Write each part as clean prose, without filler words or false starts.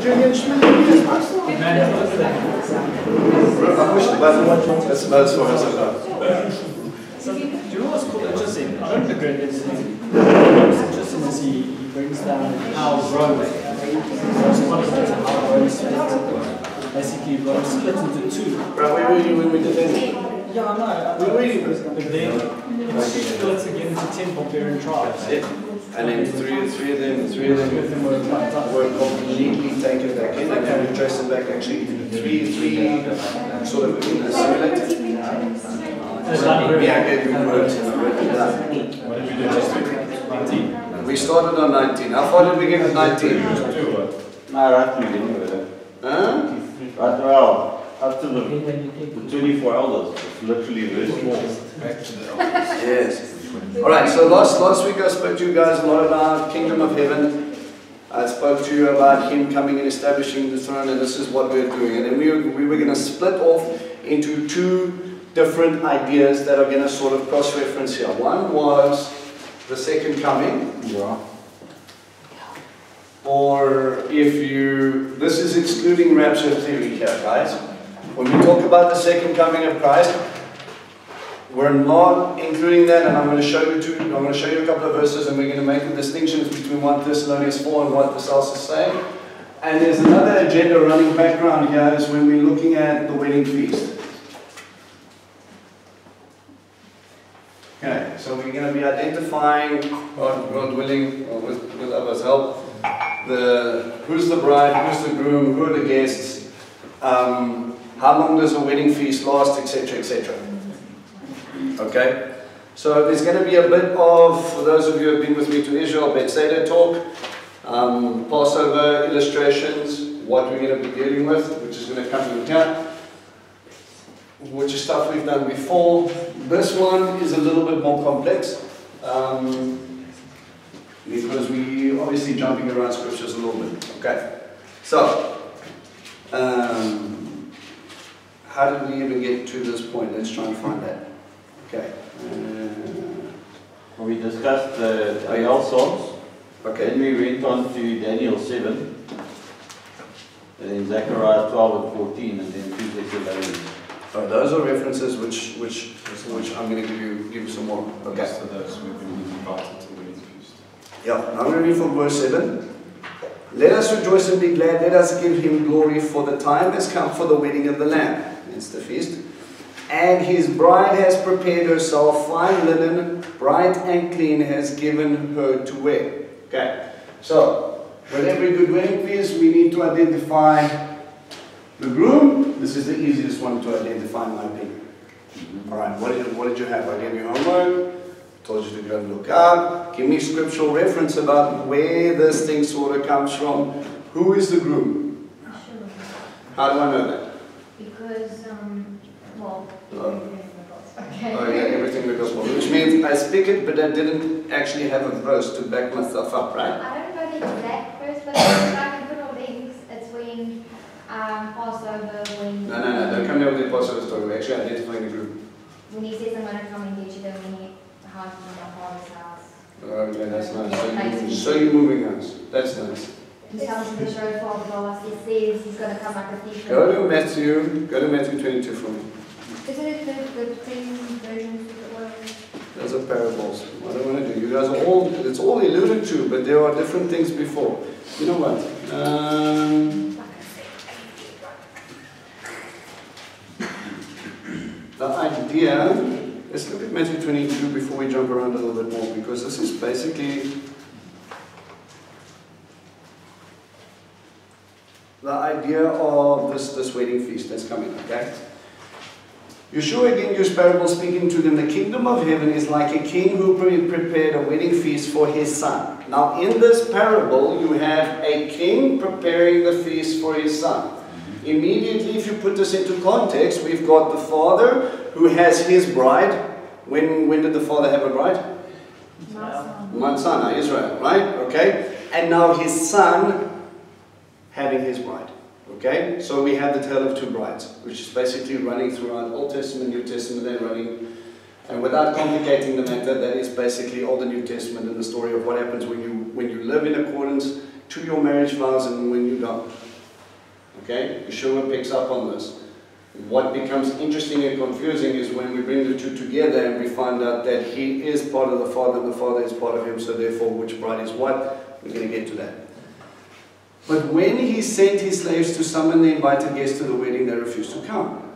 Julian Schmidt. I push the button. That's about as far as I go. So, do you know what's quite interesting? I don't agree with this. What's interesting is he brings down how Rome, so it's one of the things how Rome split. Basically, Rome split into two. Right, where were you when we did that? Yeah, I know. Where were you? But then it splits again into 10 barbarian tribes. Yeah. And then three of them were completely taken back in, and then we traced them back actually three sort of assimilated. Yeah, I gave you words and I wrote it down. What did we do last week? 19. We started on 19. How far did we get with 19? Right to the beginning of it. Huh? Right, well, up to the 24 elders. It's literally very small. Back to the elders. Yes. Alright, so last week I spoke to you guys a lot about Kingdom of Heaven. I spoke to you about Him coming and establishing the throne, and this is what we're doing. And then we were going to split off into two different ideas that are going to sort of cross-reference here. One was the second coming. Yeah. Or if you, this is excluding rapture theory here, guys. When we talk about the second coming of Christ, we're not including that, and I'm going to show you a couple of verses, and we're going to make the distinctions between 1 Thessalonians 4 and what this else is saying. And there's another agenda running background here is when we're looking at the wedding feast. Okay, so we're going to be identifying, God willing, or with others' help, who's the bride, who's the groom, who are the guests, how long does a wedding feast last, etc., etc. Okay, so there's going to be a bit of, for those of you who have been with me to Israel, Bethsaida talk, Passover illustrations, what we're going to be dealing with, which is going to come in here, which is stuff we've done before. This one is a little bit more complex, because we obviously jumping around scriptures a little bit. Okay, so how did we even get to this point? Let's try and find that. Okay. We discussed the Ayal songs. Okay. Then we went on to Daniel 7. And then Zechariah 12 and 14, and then 2 Thessalonians. Oh, those are references which I'm going to give you some more. Okay. So those we've been invited to the wedding feast. Yeah, I'm going to read from verse 7. Let us rejoice and be glad. Let us give Him glory, for the time has come for the wedding of the Lamb. It's the feast. And His bride has prepared herself, fine linen, bright and clean, has given her to wear. Okay, so with every good wedding feast, we need to identify the groom. This is the easiest one to identify, in my opinion. Alright, what did you have? I gave you homework, told you to go and look up. Give me scriptural reference about where this thing sort of comes from. Who is the groom? Sure. How do I know that? Because, well, okay. Oh yeah, everything in the gospel. Which means I speak it, but I didn't actually have a verse to back myself up, right? I don't know the exact verse, but I can put all links. It's when Passover, when... No, don't come here with the Passover story. We're actually identifying the group. When He says, I'm going to come and get you, then when He house from my father's house. Okay, that's nice. So you're moving us. That's nice. He tells the show for glass. He says He's going to come like a thief. Go to Matthew 22 for me. Isn't it the same version of the word? Those are parables. What I want to do, you guys are it's all alluded to, but there are different things before. You know what? The idea, let's look at Matthew 22 before we jump around a little bit more, because this is basically the idea of this wedding feast that's coming, okay? Yeshua again used parable, speaking to them. The kingdom of heaven is like a king who prepared a wedding feast for his son. Now in this parable, you have a king preparing the feast for his son. Immediately, if you put this into context, we've got the father who has his bride. When did the father have a bride? Mount Sinai, Israel, right? Okay. And now his son having his bride. Okay, so we have the tale of two brides, which is basically running throughout Old Testament, New Testament, they're running. And without complicating the matter, that is basically Old and New Testament and the story of what happens when you live in accordance to your marriage vows and when you don't. Okay? Yeshua picks up on this. What becomes interesting and confusing is when we bring the two together and we find out that he is part of the Father and the Father is part of him, so therefore which bride is what? We're going to get to that. But when he sent his slaves to summon the invited guests to the wedding, they refused to come.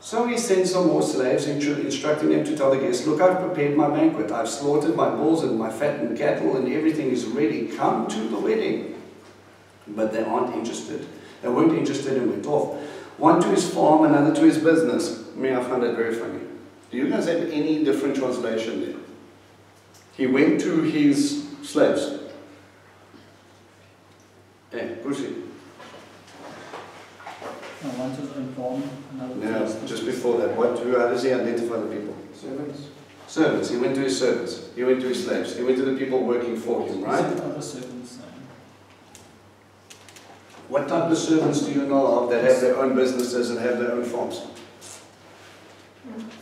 So he sent some more slaves, instructing them to tell the guests, look, I've prepared my banquet. I've slaughtered my bulls and my fattened cattle, and everything is ready. Come to the wedding. But they aren't interested. They weren't interested and went off. One to his farm, another to his business. I find that very funny. Do you guys have any different translation there? He went to his slaves. Proceed. One to his own farm, another to Yeah, his just before that, how does he identify the people? Servants. Servants. He went to his servants. He went to his slaves. He went to the people working for him, right? Other servants. What type of servants do you know of that have their own businesses and have their own farms?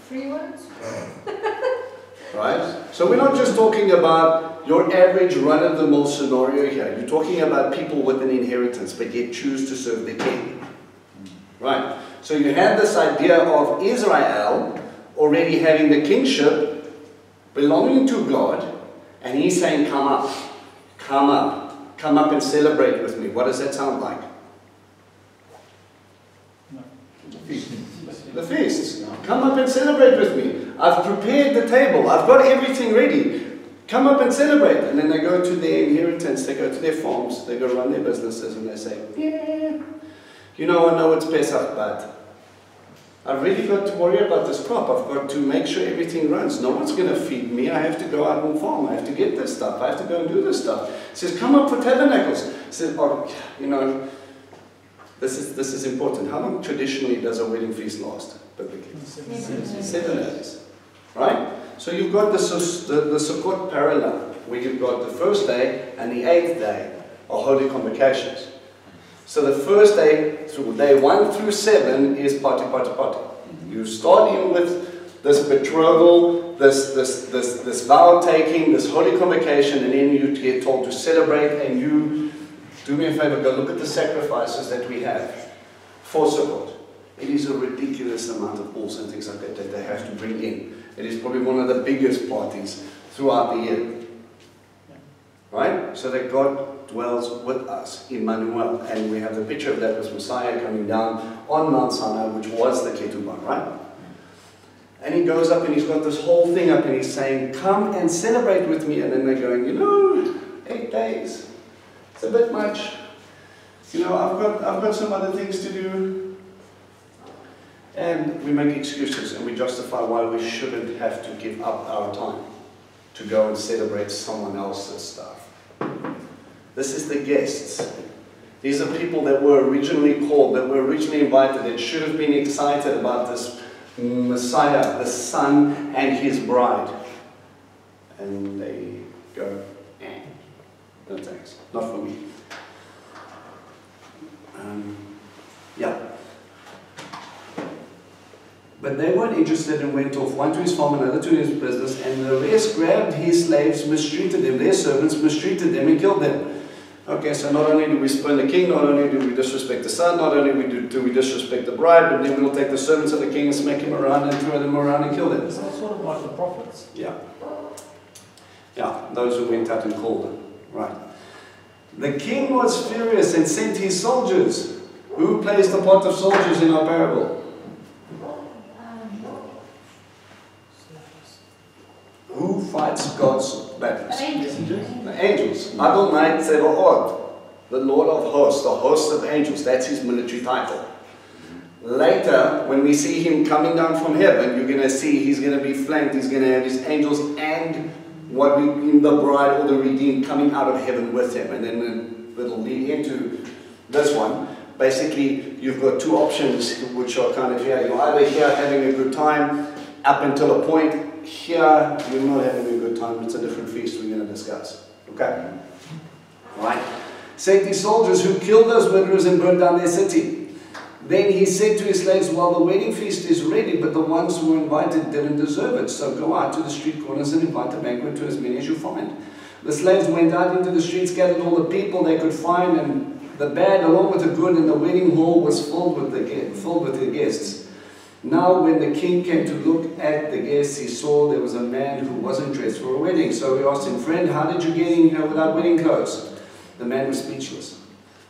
Free ones? Right? So we're not just talking about your average run-of-the-mill scenario here. You're talking about people with an inheritance, but yet choose to serve the king. Right? So you have this idea of Israel already having the kingship belonging to God, and he's saying, come up, come up. Come up and celebrate with me. What does that sound like? No. The feasts. Come up and celebrate with me. I've prepared the table. I've got everything ready. Come up and celebrate. And then they go to their inheritance. They go to their farms. They go run their businesses and they say, you know, I know it's Pesach, but I've really got to worry about this crop. I've got to make sure everything runs. No one's going to feed me. I have to go out and farm. I have to get this stuff. I have to go and do this stuff. He says, come up for tabernacles. He says, oh, you know, this is important. How long traditionally does a wedding feast last? Biblically? 7 days. Right? So you've got the Sukkot parallel, where you've got the first day and the 8th day are holy convocations. So the first day, through day 1 through 7, is party, party, party. You start in with this betrothal, this vow taking, this holy convocation, and then you get told to celebrate. And you, do me a favor, go look at the sacrifices that we have for Sukkot. It is a ridiculous amount of bulls and things like that that they have to bring in. It is probably one of the biggest parties throughout the year. Right? So that God dwells with us, Emmanuel. And we have the picture of that with Messiah coming down on Mount Sinai, which was the Ketubah, right? And he goes up and he's got this whole thing up and he's saying, come and celebrate with me. And then they're going, you know, 8 days. It's a bit much. You know, I've got some other things to do. And we make excuses and we justify why we shouldn't have to give up our time to go and celebrate someone else's stuff. This is the guests. These are people that were originally called, that were originally invited, that should have been excited about this Messiah, the Son and his bride. And they go, no thanks, not for me. Yeah. But they weren't interested and went off, one to his farm, another to his business, and the rest grabbed his slaves, mistreated them, their servants mistreated them and killed them. Okay, so not only do we spurn the king, not only do we disrespect the son, not only do we disrespect the bride, but then we'll take the servants of the king and smack him around and throw them around and kill them. It's sort of like the prophets. Yeah. Yeah, those who went out and called them. Right. The king was furious and sent his soldiers. Who plays the part of soldiers in our parable? Who fights God's battles? The angels. Adonai Tzevaot, the Lord of hosts, the host of angels. That's his military title. Later, when we see him coming down from heaven, you're going to see he's going to be flanked. He's going to have his angels and what we in the bride or the redeemed coming out of heaven with him. And then it'll lead into this one. Basically, you've got two options which are kind of here. You're either here having a good time up until a point. Here, you're not having a good time. It's a different feast we're going to discuss. Okay? Right? Sent his soldiers who killed those murderers and burned down their city. Then he said to his slaves, well, the wedding feast is ready, but the ones who were invited didn't deserve it. So go out to the street corners and invite a banquet to as many as you find. The slaves went out into the streets, gathered all the people they could find, and the bad along with the good, and the wedding hall was filled with the guests. Now when the king came to look at the guests, he saw there was a man who wasn't dressed for a wedding. So he asked him, "Friend, how did you get in here without wedding clothes?" The man was speechless.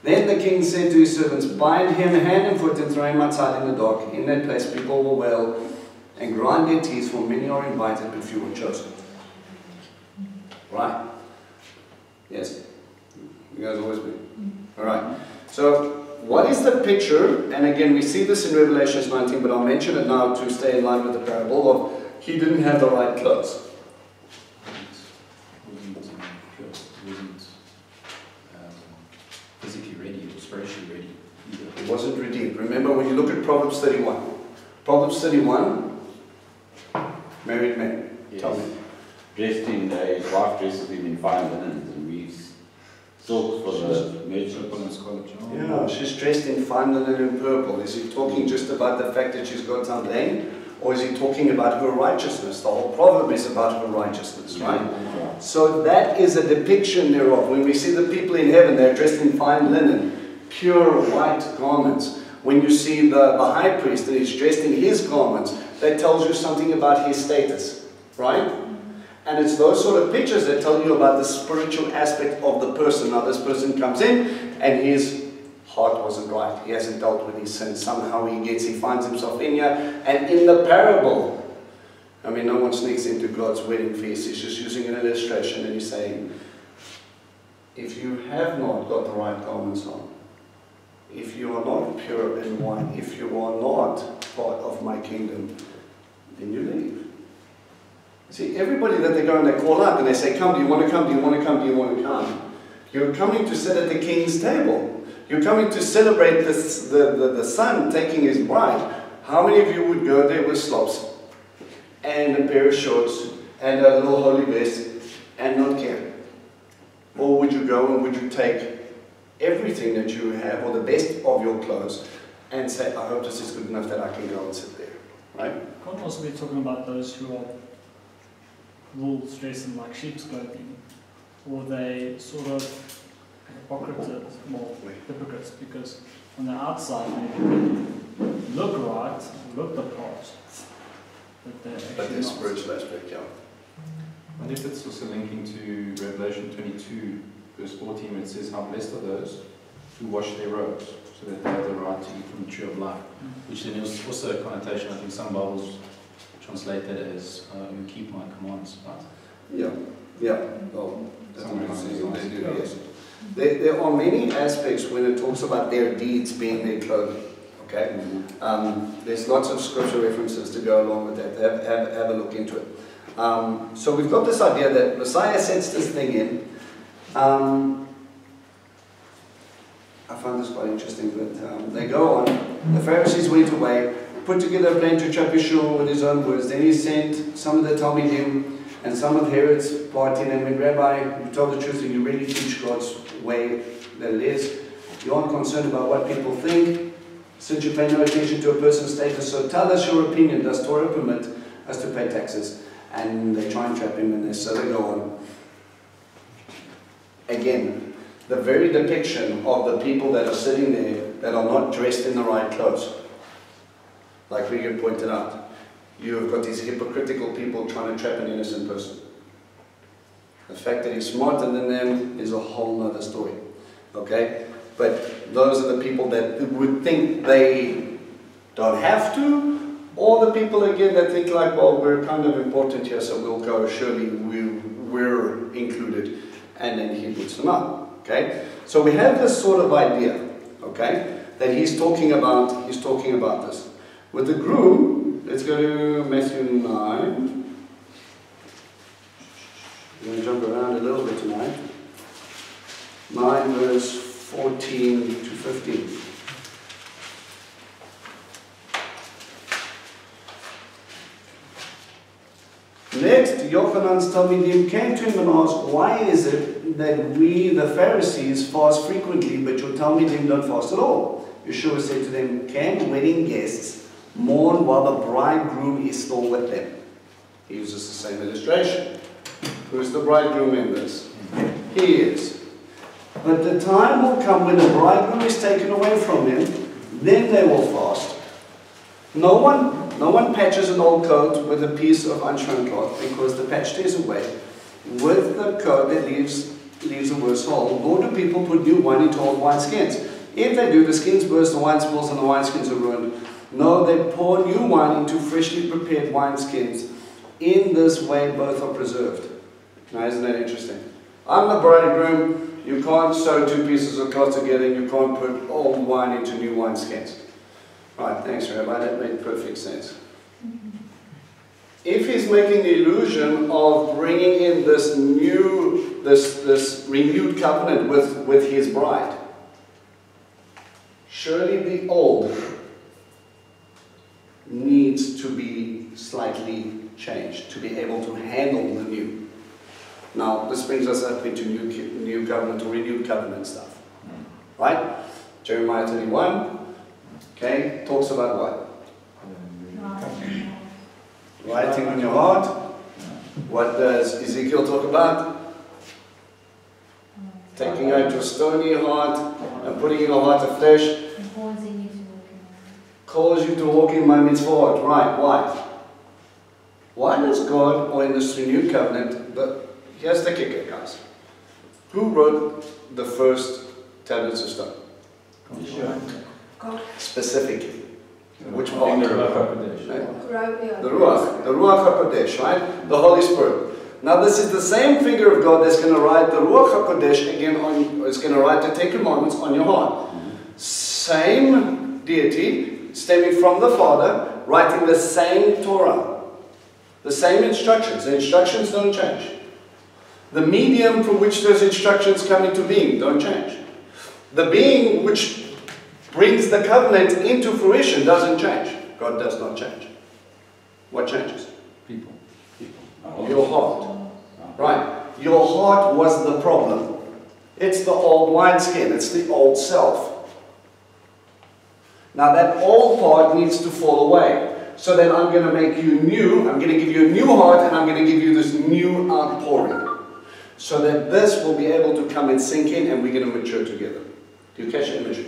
Then the king said to his servants, "Bind him hand and foot and throw him outside in the dark. In that place people will wail and grind their teeth, for many are invited, but few are chosen." Right? Yes? You guys always be? Alright. So, what is the picture? And again, we see this in Revelation 19, but I'll mention it now to stay in line with the parable of he didn't have the right clothes. Wasn't physically ready or spiritually ready either. He wasn't redeemed. Remember when you look at Proverbs 31. Proverbs 31, married men. Yes. Tell me. Dressed in, his wife dresses him in fine linens and weaves silk for the merchants. Yeah, she's dressed in fine linen and purple. Is he talking just about the fact that she's got some blame? Or is he talking about her righteousness? The whole proverb is about her righteousness, right? Yeah. So that is a depiction thereof. When we see the people in heaven, they're dressed in fine linen, pure white garments. When you see the high priest that is dressed in his garments, that tells you something about his status, right? And it's those sort of pictures that tell you about the spiritual aspect of the person. Now this person comes in and his heart wasn't right. He hasn't dealt with his sin. Somehow he finds himself in here. And in the parable, I mean, no one sneaks into God's wedding feast. He's just using an illustration and he's saying, if you have not got the right garments on, if you are not pure and white, if you are not part of my kingdom, then you leave. See, everybody that they go and they call out and they say, "Come, do you want to come? Do you want to come? Do you want to come?" You're coming to sit at the king's table. You're coming to celebrate this, the son taking his bride. How many of you would go there with slops and a pair of shorts and a little holy vest and not care? Or would you go and would you take everything that you have or the best of your clothes and say, "I hope this is good enough that I can go and sit there," right? Can't also be talking about those who are wolves dressed in like sheep's clothing, or they sort of hypocrites, because on the outside they look right, look the part, but they're actually But there's not. spiritual aspect, yeah. I wonder if it's also linking to Revelation 22, verse 14, where it says, "How blessed are those who wash their robes, so that they have the right to eat from the tree of life." Which then is also a connotation. I think some Bibles translate that as, "You keep my commands," right? Yeah, yeah. Well, that's what I'm Sometimes saying. it's They do, nice. yes. There are many aspects when it talks about their deeds being their clothing. Okay? There's lots of scripture references to go along with that. Have a look into it. So we've got this idea that Messiah sets this thing in. I found this quite interesting, but they go on. The Pharisees went away, put together a plan to trap Yeshua with his own words. Then he sent some of the Talmidim and some of Herod's party, and went, "Rabbi, you tell the truth and you really teach God's way that it is. You aren't concerned about what people think, since you pay no attention to a person's status. So tell us your opinion. Does Torah permit us to pay taxes?" And they try and trap him, and so they go on. Again, the very depiction of the people that are sitting there that are not dressed in the right clothes. Like Regan pointed out, you have got these hypocritical people trying to trap an innocent person. The fact that he's smarter than them is a whole other story. Okay? But those are the people that would think they don't have to, or the people again that think like, well, we're kind of important here, so we'll go, surely we're included. And then he puts them up. Okay? So we have this sort of idea, okay, that he's talking about this. With the groom, let's go to Matthew 9. I'm going to jump around a little bit tonight. 9 verse 14 to 15. Next, Yochanan's Talmidim came to him and asked, "Why is it that we, the Pharisees, fast frequently, but your Talmidim don't fast at all?" Yeshua said to them, "Can wedding guests mourn while the bridegroom is still with them?" He uses the same illustration. Who's the bridegroom in this? He is. But the time will come when the bridegroom is taken away from him, then they will fast. No one patches an old coat with a piece of unshrunk cloth, because the patch tears away. With the coat that leaves a worse hole, nor do people put new wine into old wineskins. If they do, the skins burst, the wine spills, and the wineskins are ruined. No, they pour new wine into freshly prepared wineskins. In this way, both are preserved. Now, isn't that interesting? I'm the bridegroom. You can't sew two pieces of cloth together, and you can't put old wine into new wineskins. Right, thanks, Rabbi. That made perfect sense. If he's making the illusion of bringing in this renewed covenant with his bride, surely the old needs to be slightly changed to be able to handle the new. Now, this brings us up into new covenant or renewed covenant stuff. Right? Jeremiah 31, okay, talks about what? Writing on your heart. What does Ezekiel talk about? Taking out your stony heart and putting in a heart of flesh. Calls you to walk in my mitzvot. Right, why? Why does God, or in this renewed covenant, here's the kicker, guys. Who wrote the first tablets of stone? God. Specifically. Which part? The Ruach HaKodesh, right? The Holy Spirit. Now this is the same finger of God that's going to write the Ruach HaKodesh again it's going to write the 10 Commandments on your heart. Same deity, stemming from the Father, writing the same Torah. The same instructions. The instructions don't change. The medium from which those instructions come into being don't change. The being which brings the covenant into fruition doesn't change. God does not change. What changes? People. Your heart. Right. Your heart was the problem. It's the old wineskin. It's the old self. Now that old part needs to fall away. So then I'm going to make you new. I'm going to give you a new heart, and I'm going to give you this new outpouring. So that this will be able to come and sink in, and we're going to mature together. Do you catch the image?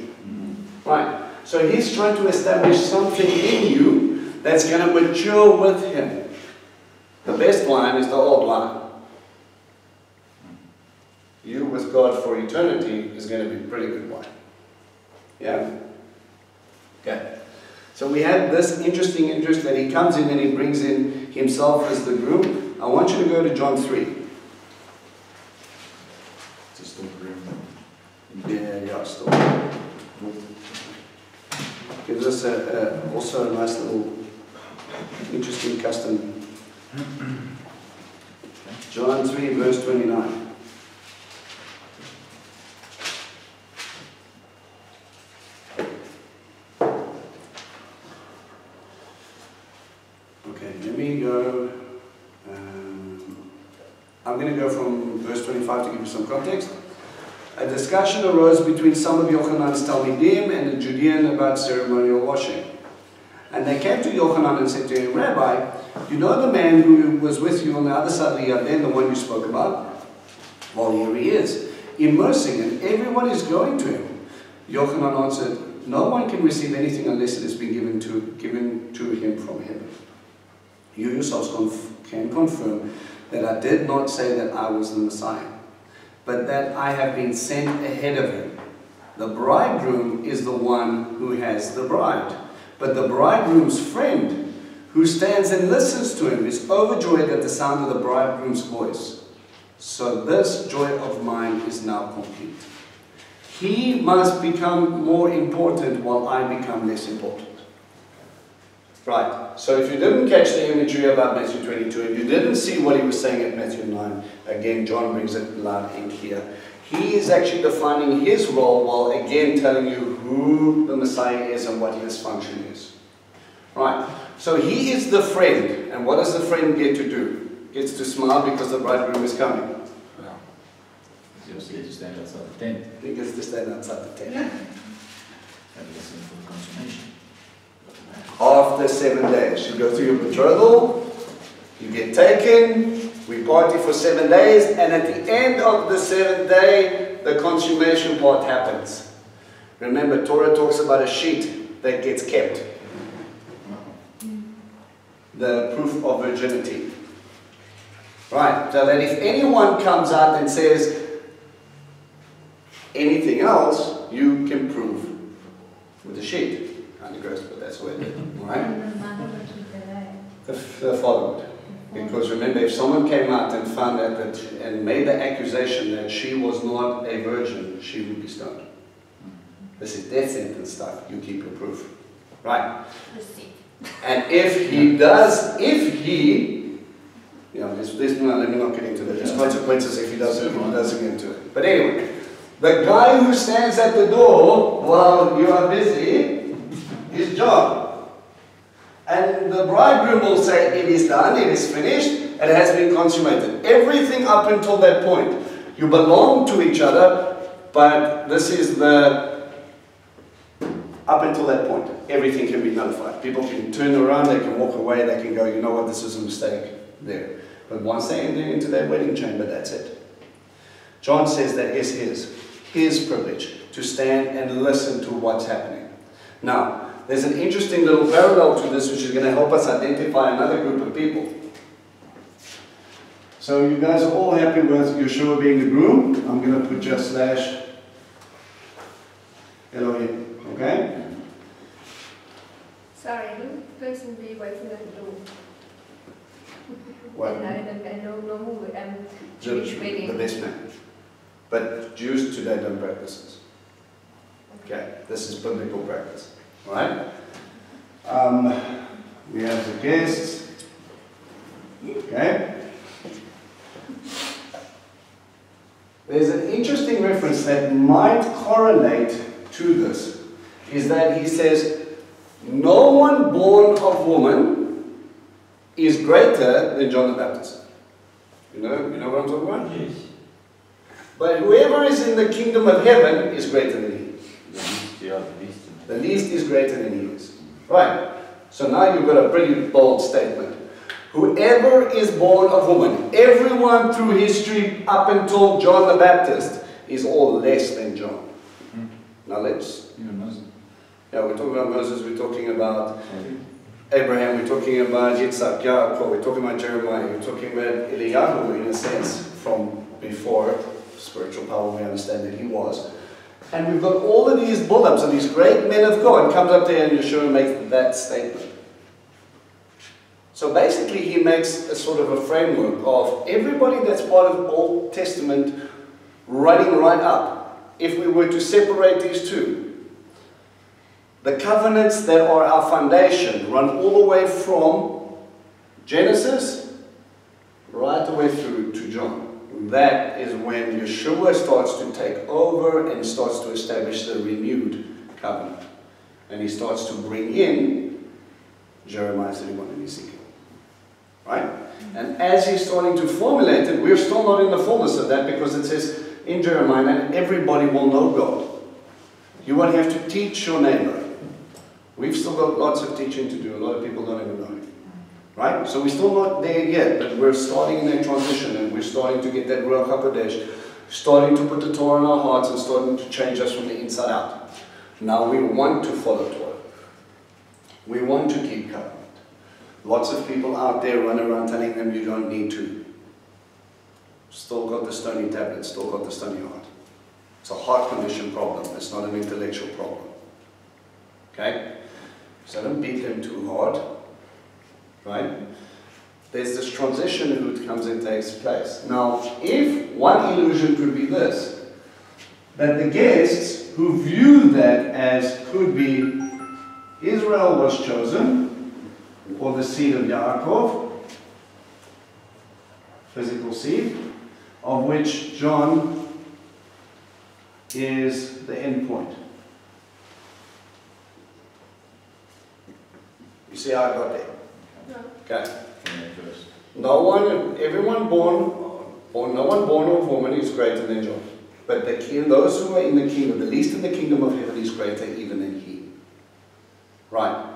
Right. So he's trying to establish something in you that's going to mature with him. The best wine is the old wine. You with God for eternity is going to be pretty good wine. Yeah? Okay. So we have this interesting interest that he comes in and he brings in himself as the groom. I want you to go to John 3. It's still groom. Yeah, still. Gives us also a nice little interesting custom. John 3 verse 29. Okay, let me go. I'm going to go from verse 25 to give you some context. A discussion arose between some of Yochanan's Talmidim and the Judean about ceremonial washing. And they came to Yochanan and said to him, Rabbi, you know the man who was with you on the other side of the Yarden, the one you spoke about? Well, here he is, immersing, and everyone is going to him. Yochanan answered, no one can receive anything unless it has been given to him from heaven. You yourselves can confirm that I did not say that I was the Messiah, but that I have been sent ahead of him. The bridegroom is the one who has the bride, but the bridegroom's friend, who stands and listens to him, is overjoyed at the sound of the bridegroom's voice. So this joy of mine is now complete. He must become more important while I become less important. Right, so if you didn't catch the imagery about Matthew 22, and you didn't see what he was saying at Matthew 9, again, John brings it loud in here. He is actually defining his role while again telling you who the Messiah is and what his function is. Right, so he is the friend, and what does the friend get to do? Gets to smile because the bridegroom is coming. Wow. He also gets to stand outside the tent He gets to stand outside the tent. and listen for the consummation. After 7 days, you go through your betrothal, you get taken, we party for 7 days, and at the end of the 7th day, the consummation part happens. Remember, Torah talks about a sheet that gets kept. The proof of virginity. Right, so that if anyone comes out and says anything else, you can prove with the sheet. Kind of gross, but that's the way it is. Right? The father would. Because remember, if someone came out and found out that, and made the accusation that she was not a virgin, she would be stoned. This is death sentence stuff. You keep your proof. Right? And if he does, no, let me not get into that. There's consequences if he doesn't get into it. But anyway, the guy who stands at the door while you are busy is John. And the bridegroom will say, it is done, it is finished, it has been consummated. Everything up until that point, you belong to each other, but this is up until that point, everything can be nullified. People can turn around, they can walk away, they can go, you know what, this is a mistake there. But once they enter into their wedding chamber, that's it. John says that is his privilege to stand and listen to what's happening. Now, there's an interesting little parallel to this which is going to help us identify another group of people. So you guys are all happy with Yeshua being the groom. I'm going to put just slash Elohim. Okay? Sorry, who person be waiting at the door? What? No normal Jewish wedding. The best man. But Jews today don't practice this. Okay? This is biblical practice. Alright? We have the guests. Okay? There's an interesting reference that might correlate to this. Is that he says, no one born of woman is greater than John the Baptist. You know what I'm talking about? Yes. But whoever is in the kingdom of heaven is greater than he. The least is greater than he is. Right. So now you've got a pretty bold statement. Whoever is born of woman, everyone through history up until John the Baptist is all less than John. Now let's... Even Moses. Yeah, we're talking about Moses, we're talking about Abraham, we're talking about Yitzhak, Yaakov, we're talking about Jeremiah, we're talking about Eliyahu in a sense from before spiritual power, we understand that he was. And we've got all of these build-ups and these great men of God comes up there and Yeshua makes that statement. So basically he makes a sort of a framework of everybody that's part of the Old Testament running right up. If we were to separate these two, the covenants that are our foundation run all the way from Genesis right the way through to John. That is when Yeshua starts to take over and starts to establish the renewed covenant. And he starts to bring in Jeremiah 31 and Ezekiel. Right? And as he's starting to formulate it, we're still not in the fullness of that because it says in Jeremiah, and everybody will know God. You won't have to teach your neighbor. We've still got lots of teaching to do. A lot of people don't even know it. Right? So we're still not there yet, but we're starting in that transition and we're starting to get that Ruach HaKodesh, starting to put the Torah in our hearts and starting to change us from the inside out. Now we want to follow Torah. We want to keep covenant. Lots of people out there run around telling them you don't need to. Still got the stony tablet, still got the stony heart. It's a heart condition problem, it's not an intellectual problem. Okay? So don't beat them too hard. Right? There's this transition who comes and takes place. Now, if one illusion could be this, that the guests who view that as could be Israel was chosen, or the seed of Yaakov, physical seed, of which John is the end point. You see how I got there? Okay. No one, everyone born, no one born of woman is greater than John. But those who are in the kingdom, the least in the kingdom of heaven is greater even than he. Right.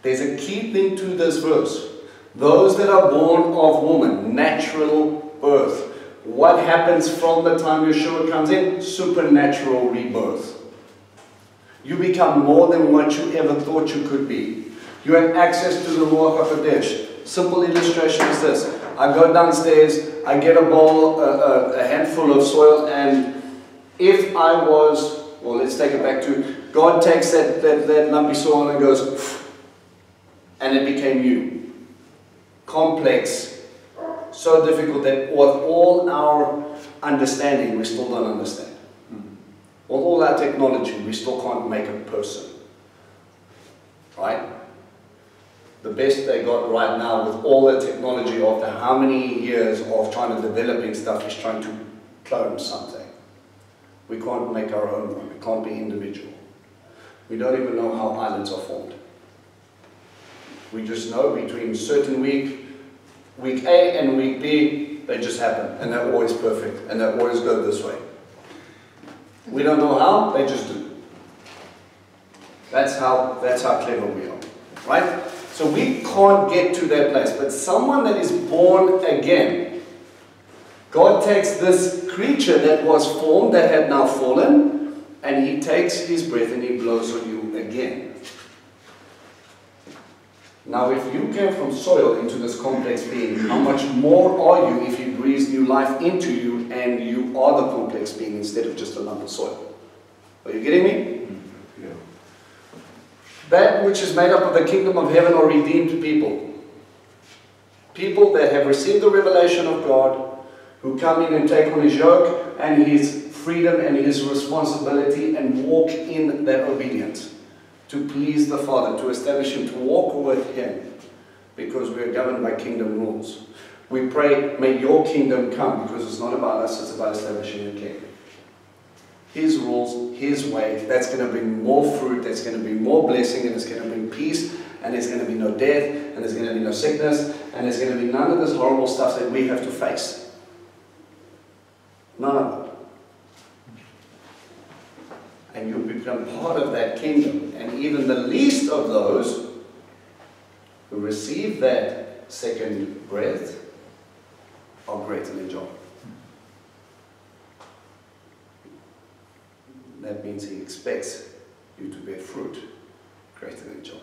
There's a key thing to this verse. Those that are born of woman, natural birth, What happens from the time Yeshua comes in? Supernatural rebirth. You become more than what you ever thought you could be. You have access to the Ruach HaKodesh. Simple illustration is this. I go downstairs, I get a bowl, a handful of soil, and if I was, well, let's take it back to, God takes that lumpy soil and goes, and it became you. Complex, so difficult that with all our understanding, we still don't understand. With all our technology, we still can't make a person. Right? The best they got right now with all the technology after how many years of trying to developing stuff is trying to clone something. We can't make our own one. We can't be individual. We don't even know how islands are formed. We just know between certain week A and week B, they just happen. And they're always perfect. And they always go this way. We don't know how, they just do. That's how clever we are. Right? So we can't get to that place. But someone that is born again, God takes this creature that was formed, that had now fallen, and He takes His breath and He blows on you again. Now if you came from soil into this complex being, how much more are you if He breathes new life into you and you are the complex being instead of just a lump of soil? Are you getting me? Yeah. That which is made up of the kingdom of heaven are redeemed people. People that have received the revelation of God, who come in and take on His yoke and His freedom and His responsibility and walk in that obedience to please the Father, to establish Him, to walk with Him, because we are governed by kingdom rules. We pray, may Your kingdom come, because it's not about us, it's about establishing a king. His rules, His way, that's going to bring more fruit, that's going to bring more blessing, and it's going to bring peace, and there's going to be no death, and there's going to be no sickness, and there's going to be none of this horrible stuff that we have to face. None of it. And you become part of that kingdom. And even the least of those who receive that second breath are greater than John. That means He expects you to bear fruit greater than John.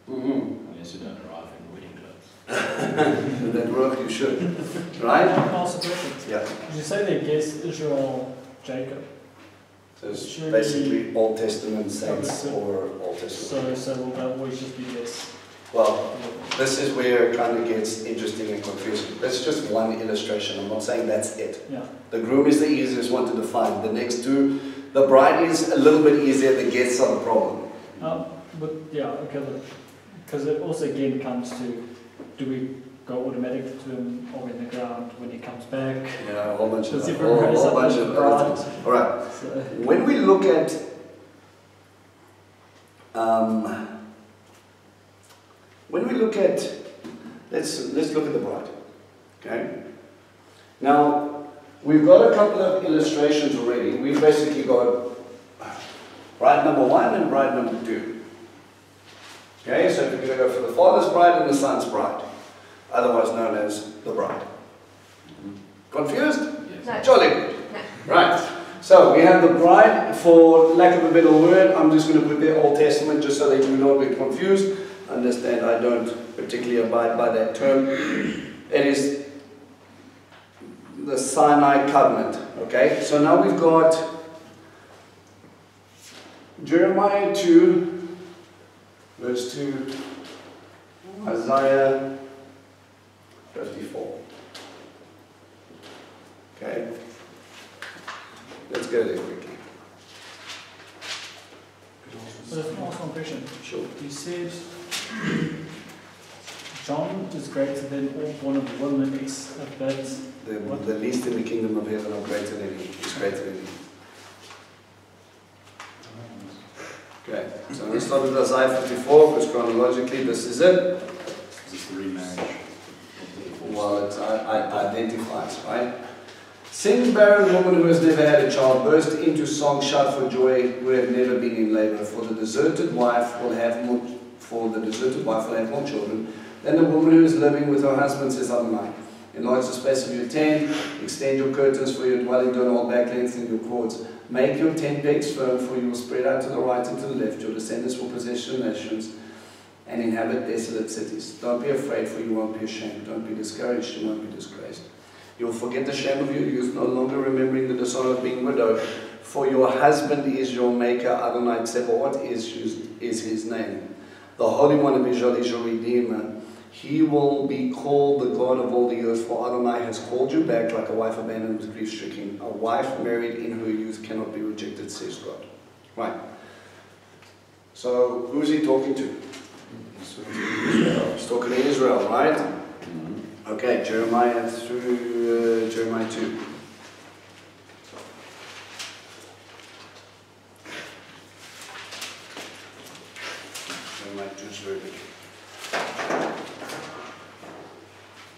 Unless you don't arrive in wedding clothes. And that work you should. Right? Ask a question. Yeah. Did you say they guessed Israel, Jacob? So it's Surely- basically Old Testament saints or Old Testament. So will that always just be this? Well, this is where it kind of gets interesting and confusing. That's just one illustration. I'm not saying that's it. Yeah. The groom is the easiest one to define. The next two, the bride is a little bit easier. The guests are the problem. But yeah, okay. Because it also again comes to, do we go automatic to him or in the ground when he comes back? Yeah, a whole bunch of Does he a raise whole up bunch the of bride? other things. All right. So, When we look at let's look at the bride. Okay. Now we've got a couple of illustrations already. We've basically got bride number 1 and bride number 2. Okay, so if you're going to go for the father's bride and the son's bride, otherwise known as the bride. Confused? No. Jolly good. No. Right. So we have the bride, for lack of a better word, I'm just going to put the Old Testament just so they do not get confused. Understand, I don't particularly abide by that term. It is the Sinai covenant. Okay, so now we've got Jeremiah 2, verse 2, Isaiah 54. Okay, let's go there quickly. so just ask one question. Sure. You said John is greater than all born of women except that. The least in the kingdom of heaven are greater than he. Is greater than he. Okay, so let's start with Isaiah 54, because chronologically this is it. This is the remarriage. Well, it identifies, right? Sing, barren woman who has never had a child, burst into song, shout for joy, who have never been in labor. For the deserted wife will have more children, than the woman who is living with her husband, says Adonai. Enlarge the space of your tent, extend your curtains for your dwelling, don't hold back, lengthen your cords. Make your tent pegs firm, for you will spread out to the right and to the left. Your descendants will possess your nations and inhabit desolate cities. Don't be afraid, for you won't be ashamed. Don't be discouraged, you won't be disgraced. You will forget the shame of your youth, no longer remembering the dishonor of being widowed. For your husband is your maker, Adonai Tsebaot is his name. The Holy One of Israel is your Redeemer. He will be called the God of all the earth, for Adonai has called you back like a wife abandoned with grief-stricken. A wife married in her youth cannot be rejected, says God. Right. So, who's he talking to? He's talking to Israel, right? Okay, Jeremiah through Jeremiah 2. Jeremiah 2 is very big.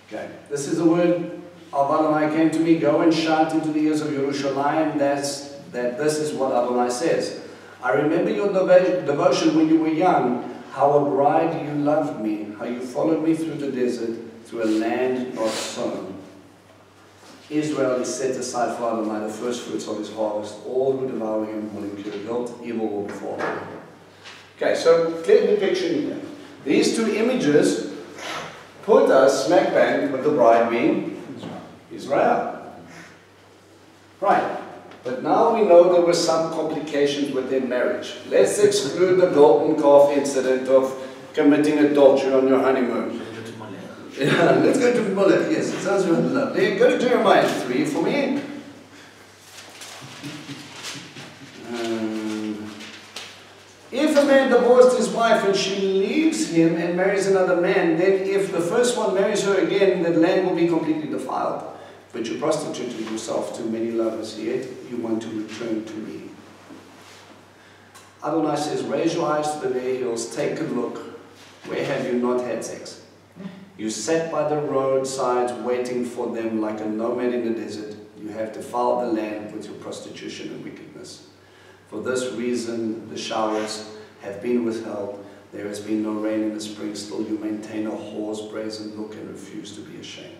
Okay, this is the word of Adonai came to me. Go and shout into the ears of Yerushalayim that this is what Adonai says. I remember your devotion when you were young, how a bride you loved me, how you followed me through the desert, through a land not sown. Israel is set aside for Adonai, the first fruits of his harvest. All who devour him will incur guilt, evil will befall him. Okay, so clear depiction here. These two images put us smack bang with the bride being Israel. Right. But now we know there were some complications with their marriage. Let's exclude the golden calf incident of committing adultery on your honeymoon. Yeah, let's go to Molech. Yes, it sounds really lovely. Go to Jeremiah 3 for me. If a man divorced his wife and she leaves him and marries another man, then if the first one marries her again, the land will be completely defiled. But you prostituted yourself to many lovers, yet you want to return to me. Adonai says, raise your eyes to the bare hills, take a look. Where have you not had sex? You sat by the roadsides waiting for them like a nomad in the desert. You have defiled the land with your prostitution and wickedness. For this reason, the showers have been withheld. There has been no rain in the spring. Still, you maintain a whore's brazen look and refuse to be ashamed.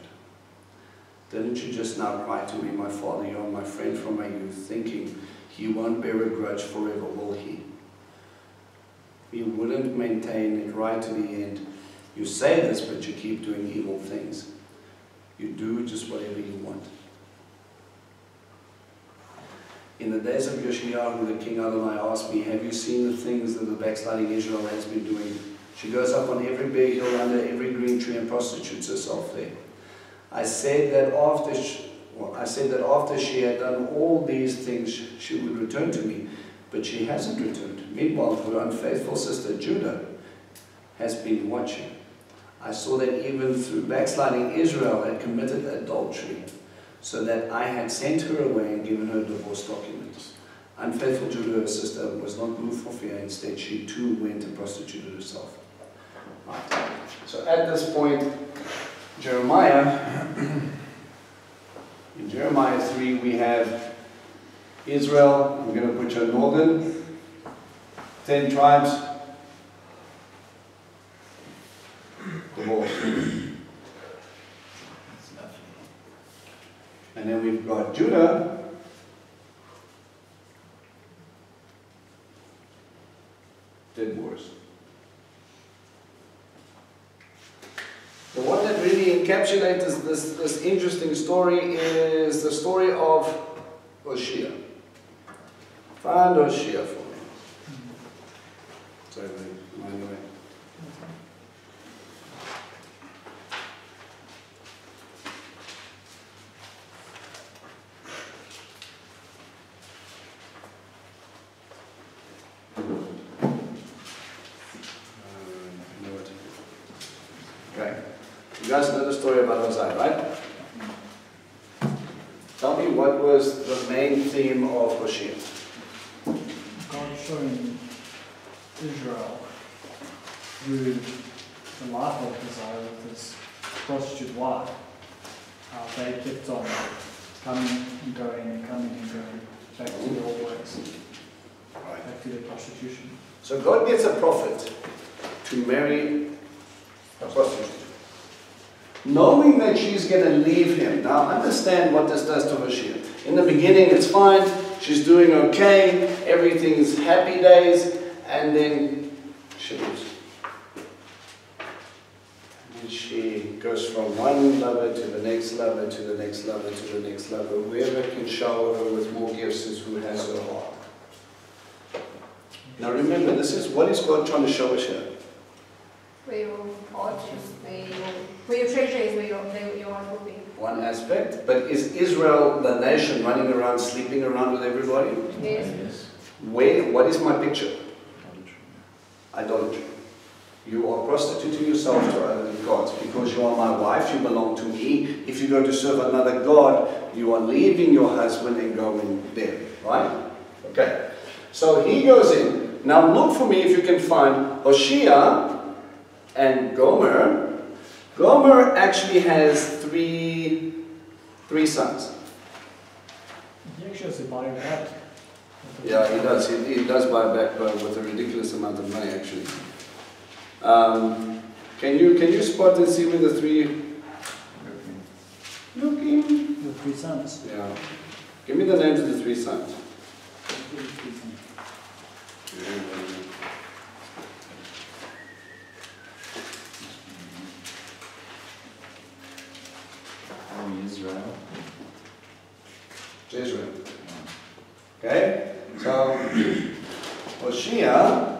Didn't you just now cry to me, my father, you are my friend from my youth, thinking he won't bear a grudge forever, will he? You wouldn't maintain it right to the end. You say this, but you keep doing evil things. You do just whatever you want. In the days of Yoshiyahu, the king Adonai asked me, have you seen the things that the backsliding Israel has been doing? She goes up on every bare hill under every green tree and prostitutes herself there. I said that after she had done all these things, she would return to me, but she hasn't returned. Meanwhile, her unfaithful sister Judah has been watching. I saw that even through backsliding Israel had committed adultery, so that I had sent her away and given her divorce documents. Unfaithful Judah, her sister, was not moved for fear. Instead, she too went and prostituted herself. Right. So at this point, Jeremiah, in Jeremiah 3, we have Israel. We're going to put your northern 10 tribes. Divorce. And then we've got Judah. Divorce. The one that really encapsulates this interesting story is the story of Hosea. Find Hosea for me. Sorry, mind away. Okay. You guys know the story about Hosea, right? Tell me, what was the main theme of Hosea? God showing Israel through the life of Hosea with his prostitute wife, how they kept on coming and going and coming and going back to their old ways, back to their prostitution. So God gets a prophet to marry prostitute. Knowing that she's going to leave him. Now understand what this does to Hoshea. In the beginning it's fine, she's doing okay, everything's happy days, and then she leaves. And she goes from one lover to the next lover, to the next lover, to the next lover. Whoever can shower her with more gifts is who has her heart. Now remember, this is what is God trying to show us here. Where your heart is, where your treasure is, where your heart will be. One aspect, but is Israel the nation running around, sleeping around with everybody? Yes. What is my picture? Idolatry. You are prostituting yourself to other gods. Because you are my wife, you belong to me. If you go to serve another god, you are leaving your husband and going there. Right? Okay. So he goes in. Now look for me if you can find Hoshea and Gomer. Gomer actually has three sons. He actually has to buy it back. Yeah, he does. He does buy back with a ridiculous amount of money, actually. Can you spot and see where the three? Looking. The 3 sons. Yeah. Give me the names of the 3 sons. Israel. Jezreel. Okay? So, Hoshea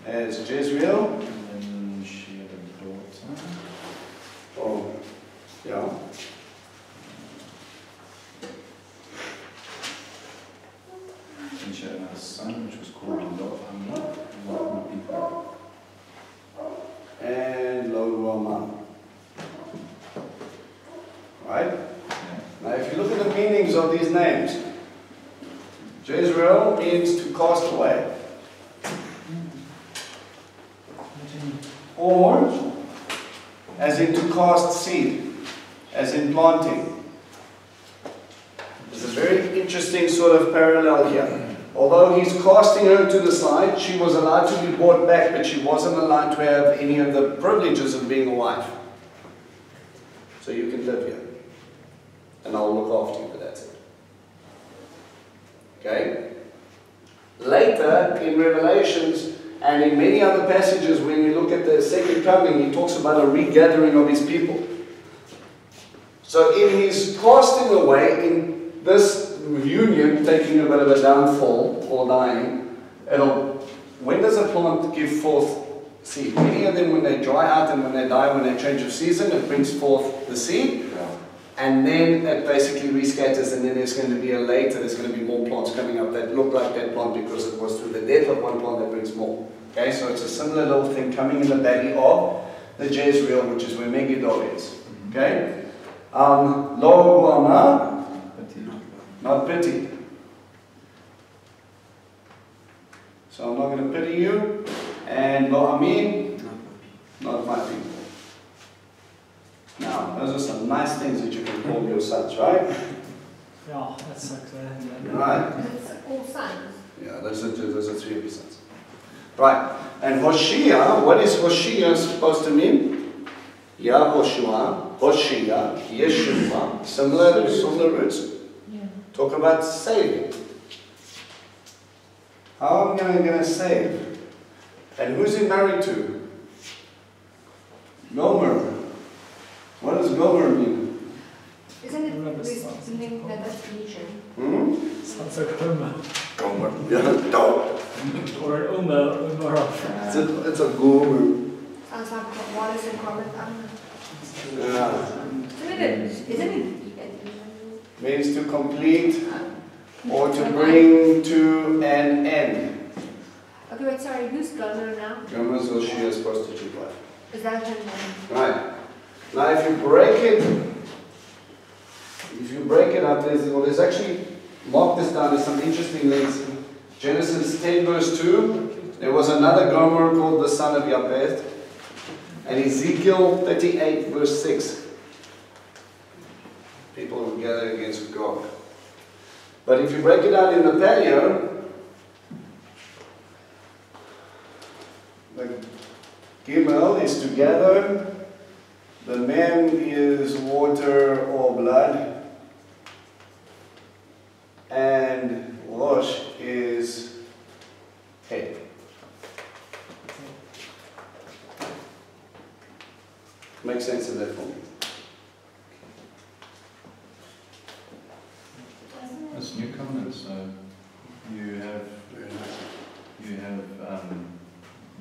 has Jezreel. And then she had a daughter. Oh, yeah. And she had a son, which was called Lo-Ami. And Lo-Ruhamah. Right? Now if you look at the meanings of these names, Jezreel means to cast away. Or, as in to cast seed, as in planting. There's a very interesting sort of parallel here. Although he's casting her to the side, she was allowed to be brought back, but she wasn't allowed to have any of the privileges of being a wife. So you can live here. And I'll look after you, but that's it. Okay? Later, in Revelations, and in many other passages, when you look at the second coming, he talks about a regathering of his people. So in his casting away, in this union, taking a bit of a downfall, or dying, when does a plant give forth seed? Many of them, when they dry out and when they die, when they change of season, it brings forth the seed. And then it basically rescatters, and then there's going to be there's going to be more plants coming up that look like that plant because it was through the death of one plant that brings more. Okay, so it's a similar little thing coming in the valley of the Jezreel, which is where Megiddo is. Okay? Lo-Ruhamah, not pity. So I'm not going to pity you. And Lo-Ami, not my people. Now, those are some nice things that you can call your sons, right? Yeah, that's okay. Right. It's all sons. Yeah, those are 3 of your sons. Right. And Hoshea, what is Hoshea supposed to mean? Yahoshua, Hoshea, Yeshua, similar roots. Yeah. Talk about saving. How am I going to save? And who's he married to? Gomer. What does Gomer mean? Isn't it this something that's Phoenician? Sounds like Homer. Gomer. Yeah, dog. Or Omer of. It's a Gomer. Sounds like Wallace and Corbett. Yeah. Isn't it? Means to complete or to bring to an end. Okay, wait, sorry, who's Gomer now? Gomer is Hoshea's prostitute wife. Is that her name? Right. Now if you break it up, there's actually, mark this down, there's some interesting links. Genesis 10 verse 2, there was another Gomer called the son of Japheth. And Ezekiel 38 verse 6. People who gather against Gog. But if you break it out in the paleo, Gimel is together. The mem is water or blood. And Rosh is head. Make sense of that for me. It's new covenant, so you have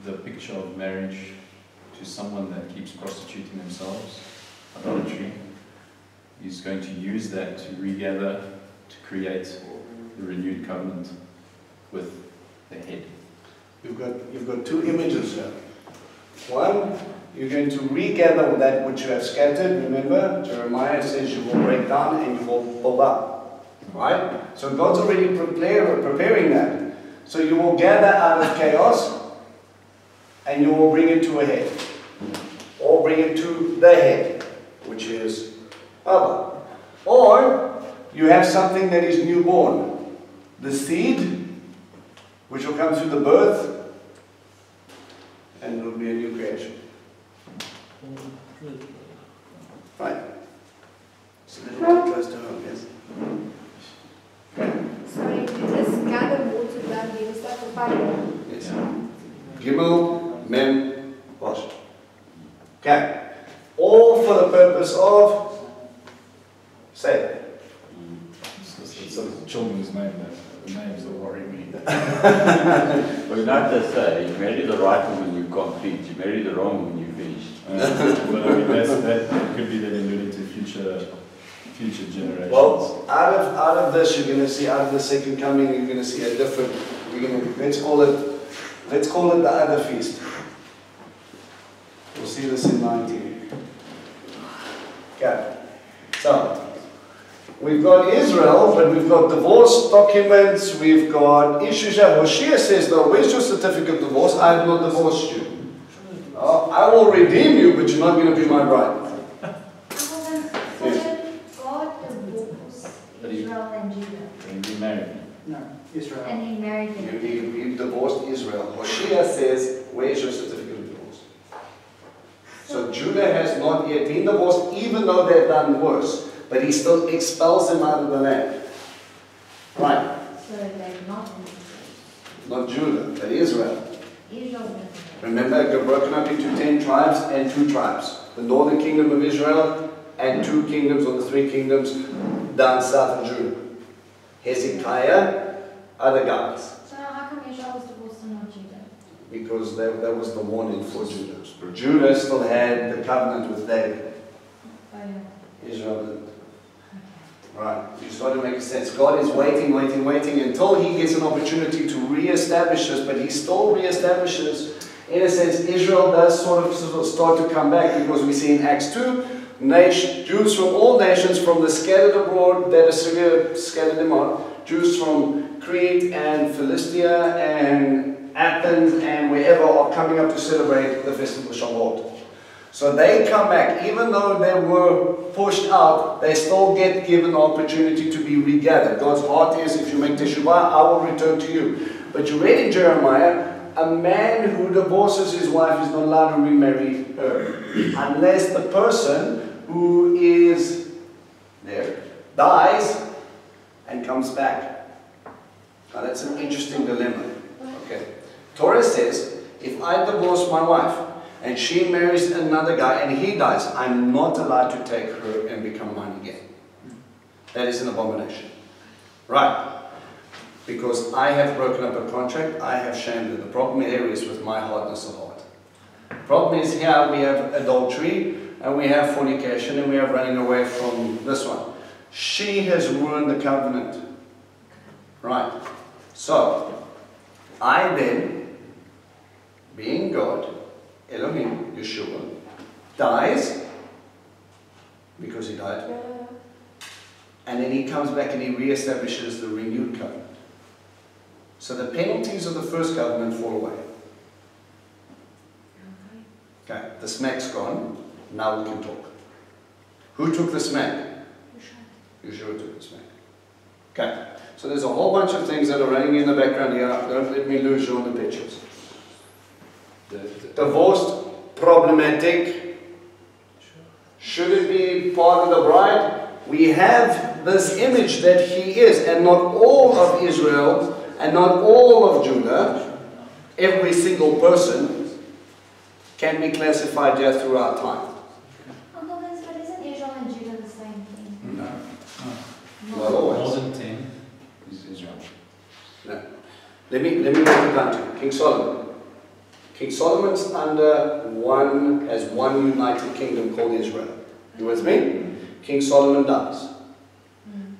the picture of marriage to someone that keeps prostituting themselves, idolatry. He's going to use that to regather, to create the renewed covenant with the head. You've got two images here. One, you're going to regather with that which you have scattered. Remember, Jeremiah says you will break down and you will build up. Right? So God's already preparing that. So you will gather out of chaos and you will bring it to a head. Or bring it to the head, which is Abba. Or you have something that is newborn. The seed, which will come through the birth, and it will be a new creation. Right. So a little bit close to home, yes? Okay. Sorry, this gather water blood, we was that for fire. Yes. Gimel, Mem, Rosh. Okay. All for the purpose of, say it. It's a children's name, the names that worry me. Well, you not just say, you marry the right woman, you complete. You marry the wrong woman, you finished. But I mean, that could be then alluding to future generations. Well, out of this, you're going to see, out of the second coming, you're going to see a different, let's call it the other feast. We'll see this in 19. Okay. So, we've got Israel, but we've got divorce documents, we've got issues. Hosea says, though, where's your certificate of divorce? I have not divorced you. I will redeem you, but you're not going to be my bride. God divorced Israel and Judah. And be married. No, Israel. And he married them. You divorced Israel. Hosea says, where's your certificate of divorce? So Judah has not yet been divorced, even though they've done worse. But he still expels them out of the land. Right. So they're not in Not Judah, but Israel. Israel. Remember, they're broken up into 10 tribes and 2 tribes. The northern kingdom of Israel and 2 kingdoms, or the 3 kingdoms down south of Judah. Hezekiah, other guys. So how come Israel was divorced and not Judah? Because that was the warning for Judah. Judah still had the covenant with David. Oh yeah. Israel didn't. Right, you start to make sense. God is waiting until he gets an opportunity to re-establish this, but he still re-establishes. In a sense, Israel does sort of start to come back, because we see in Acts 2, Jews from all nations, from the scattered abroad that Assyria scattered them out, Jews from Crete and Philistia and Athens and wherever are coming up to celebrate the festival of Shavuot. So they come back, even though they were pushed out, they still get given the opportunity to be regathered. God's heart is, if you make teshuvah, I will return to you. But you read in Jeremiah, a man who divorces his wife is not allowed to remarry her, unless the person who is there dies and comes back. Now that's an interesting dilemma. Okay. Torah says, if I divorce my wife, and she marries another guy and he dies, I'm not allowed to take her and become mine again. That is an abomination. Right. Because I have broken up a contract, I have shamed her. The problem here is with my hardness of heart. The problem is here we have adultery, and we have fornication, and we have running away from this one. She has ruined the covenant. Right. So, I then, being God, Elohim, Yeshua, dies, because he died, and then he comes back and he re-establishes the renewed covenant. So the penalties of the first covenant fall away. Okay, the smack's gone, now we can talk. Who took the smack? Yeshua took the smack. Okay, so there's a whole bunch of things that are running in the background here. Don't let me lose you on the pictures. Divorced, problematic? Should it be part of the bride? We have this image that he is, and not all of Israel, and not all of Judah, every single person, can be classified here throughout time. Uncle Vince, but isn't Israel and Judah the same thing? No. Not More always. than 10 is Israel. No. Let me break it down to you. King Solomon. King Solomon's has one united kingdom called Israel. You with me? King Solomon dies.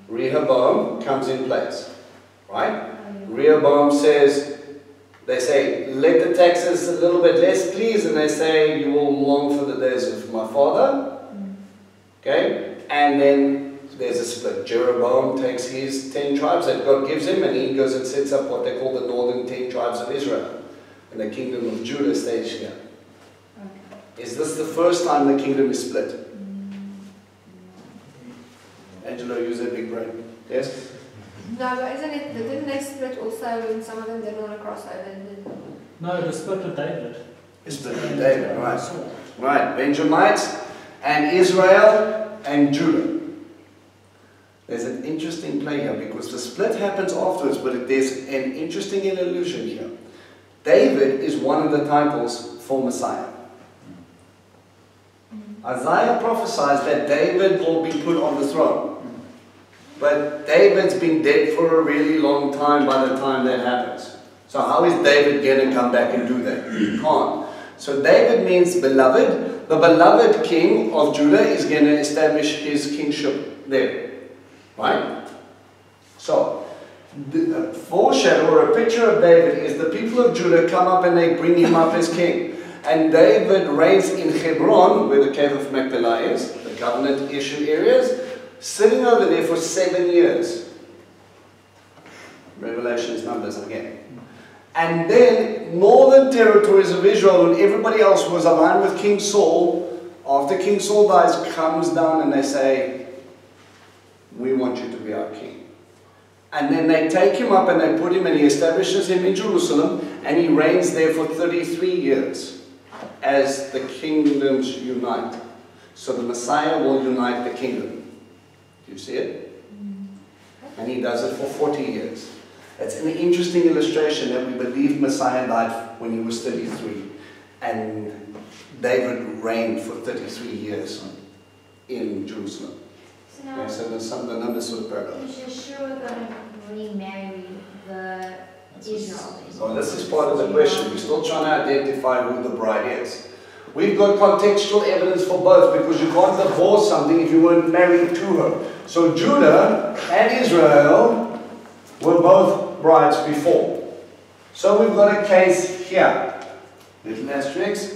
Rehoboam comes in place. Right? Rehoboam says, they say, let the taxes a little bit less, please. And they say, you will long for the days of my father. Okay? And then there's a split. Jeroboam takes his 10 tribes that God gives him, and he goes and sets up what they call the northern 10 tribes of Israel. And the kingdom of Judah stays here. Is this the first time the kingdom is split? Angelo, use that big brain. Yes? No, but didn't they split also when some of them didn't want to cross over? No, the split with David. It's split with David, right. Right, Benjamites and Israel and Judah. There's an interesting play here because the split happens afterwards, but there's an interesting allusion here. David is one of the titles for Messiah. Isaiah prophesies that David will be put on the throne. But David's been dead for a really long time by the time that happens. So how is David going to come back and do that? He can't. So David means beloved. The beloved king of Judah is going to establish his kingship there. Right? So, a foreshadow or a picture of David is the people of Judah come up and they bring him up as king. And David reigns in Hebron, where the cave of Machpelah is, the covenant issue areas, sitting over there for 7 years. Revelations, Numbers again. And then, northern territories of Israel, when everybody else was aligned with King Saul, after King Saul dies, comes down and they say, we want you to be our king. And then they take him up and they put him and he establishes him in Jerusalem and he reigns there for 33 years as the kingdoms unite. So the Messiah will unite the kingdom. Do you see it? And he does it for 40 years. It's an interesting illustration that we believe Messiah died when he was 33 and David reigned for 33 years in Jerusalem. So now, So the numbers sort of parallel. is Yeshua going to remarry the Israel? Well, this is part of the question. We're still trying to identify who the bride is. We've got contextual evidence for both because you can't divorce something if you weren't married to her. So Judah and Israel were both brides before. So we've got a case here. Little asterisk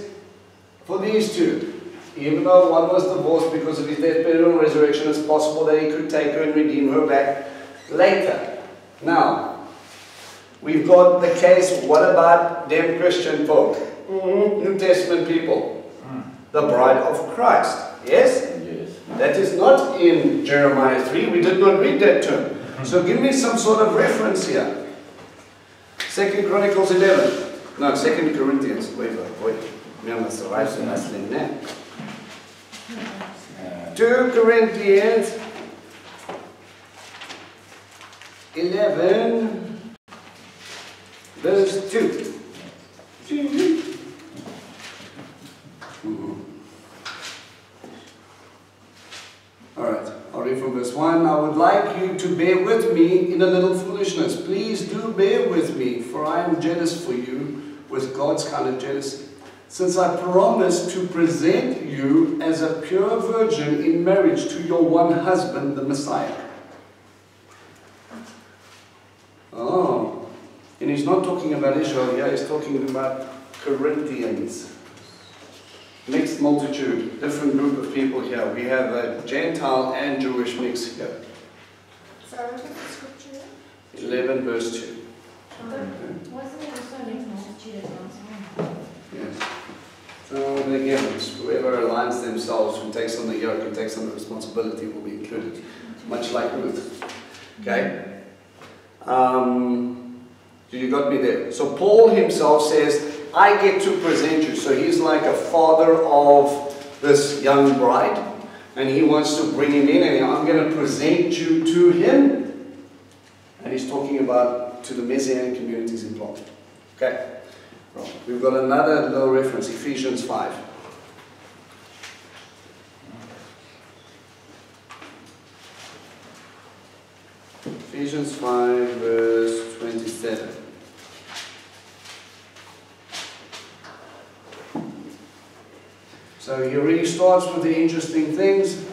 for these two. Even though one was divorced because of his death, burial, and resurrection, it's possible that he could take her and redeem her back later. Now, we've got the case, what about them Christian folk? New Testament people. The bride of Christ. Yes? Yes. That is not in Jeremiah 3. We did not read that term. So give me some sort of reference here. 2 Chronicles 11. No, 2 Corinthians. Wait. Mir muss so reißen lassen, ne? 2 Corinthians 11 verse 2. Alright, I'll read from verse 1. I would like you to bear with me in a little foolishness. Please do bear with me, for I am jealous for you with God's kind of jealousy. Since I promised to present you as a pure virgin in marriage to your one husband, the Messiah. Oh, and he's not talking about Israel here, he's talking about Corinthians. Mixed multitude, different group of people here. We have a Gentile and Jewish mix here. Sorry, what's the scripture? 11 verse 2. Wasn't it also a mixed multitude as well? Yes. So again, whoever aligns themselves, who takes on the yoke, who takes on the responsibility will be included. Much like Ruth. Okay? You got me there. So Paul himself says, I get to present you. So he's like a father of this young bride, and he wants to bring him in, and I'm going to present you to him. And he's talking about to the Messianic communities in Plot. Okay. Right. We've got another little reference, Ephesians 5. Ephesians 5 verse 27. So he already starts with the interesting things.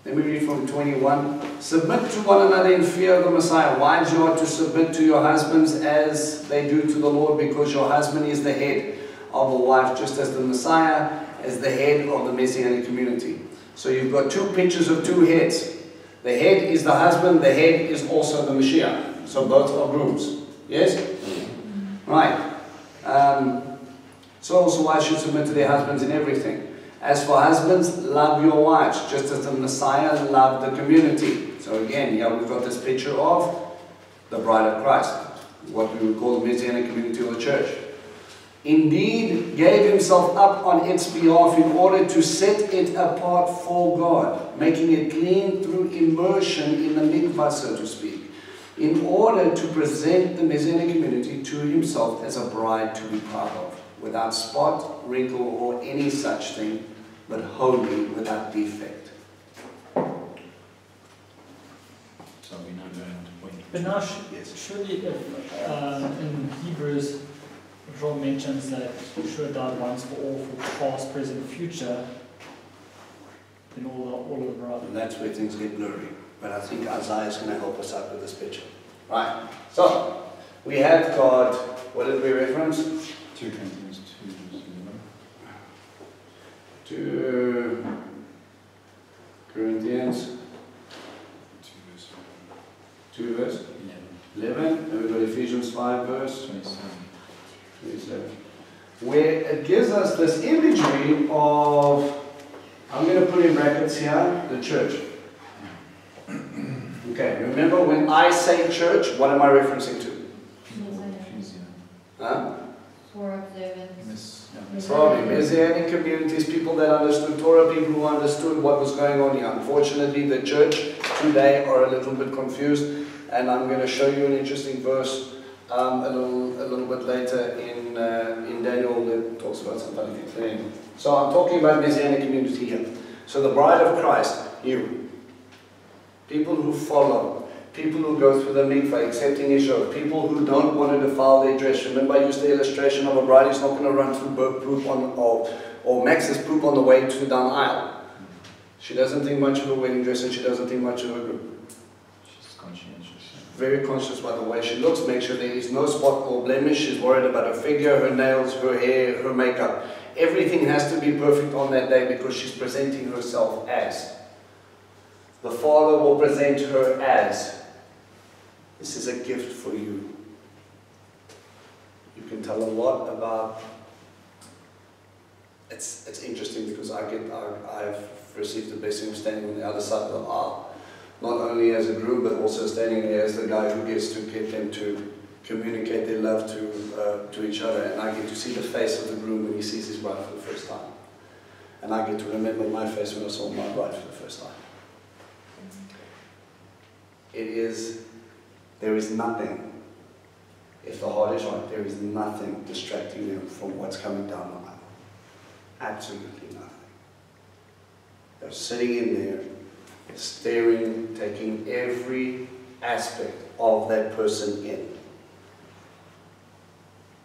Let me read from 21. Submit to one another in fear of the Messiah. Wives, you are to submit to your husbands as they do to the Lord, because your husband is the head of the wife, just as the Messiah is the head of the Messianic community. So you've got two pictures of two heads. The head is the husband, the head is also the Mashiach. So both are grooms. Yes? Right. So also wives should submit to their husbands in everything. As for husbands, love your wives, just as the Messiah loved the community. So again, here we've got this picture of the bride of Christ, what we would call the Messianic community or the church. Indeed, gave himself up on its behalf in order to set it apart for God, making it clean through immersion in the mikvah, so to speak, in order to present the Messianic community to himself as a bride to be proud of, without spot, wrinkle, or any such thing, but holy, without defect. So we now go into point. But now, Yes. surely if, in Hebrews, Ron mentions that Yeshua died once for all, for past, present, future, then all of them are right. And that's where things get blurry. But I think Isaiah is going to help us out with this picture. Right. So, we have got, what did we reference? 2 Corinthians 2 verse 2 Corinthians 2 verse 11. And we've got Ephesians 5 verse 27. Where it gives us this imagery of, I'm going to put in brackets here, the church. Okay, remember when I say church, what am I referencing to? Huh? For observance. Probably Messianic communities, people that understood Torah, people who understood what was going on here. Unfortunately, the church today are a little bit confused, and I'm going to show you an interesting verse a little bit later in Daniel that talks about something clean. So I'm talking about Messianic community here. So the bride of Christ, you, people who follow, people who go through the mikvah, accepting Yeshua, people who don't want to defile their dress. Remember, I used the illustration of a bride who's not going to run through bird poop or Max's poop on the way to down the aisle. She doesn't think much of a wedding dress, and she doesn't think much of a groom. She's conscientious. Very conscious by the way she looks, make sure there is no spot or blemish. She's worried about her figure, her nails, her hair, her makeup. Everything has to be perfect on that day because she's presenting herself as. The Father will present her as. This is a gift for you. You can tell a lot about. It's interesting because I've received the blessing of standing on the other side of the aisle. Not only as a groom, but also standing there as the guy who gets to get them to communicate their love to each other. And I get to see the face of the groom when he sees his bride for the first time. And I get to remember my face when I saw my bride for the first time. There is nothing, if the heart is right, there is nothing distracting them from what's coming down the aisle. Absolutely nothing. They're sitting in there, staring, taking every aspect of that person in.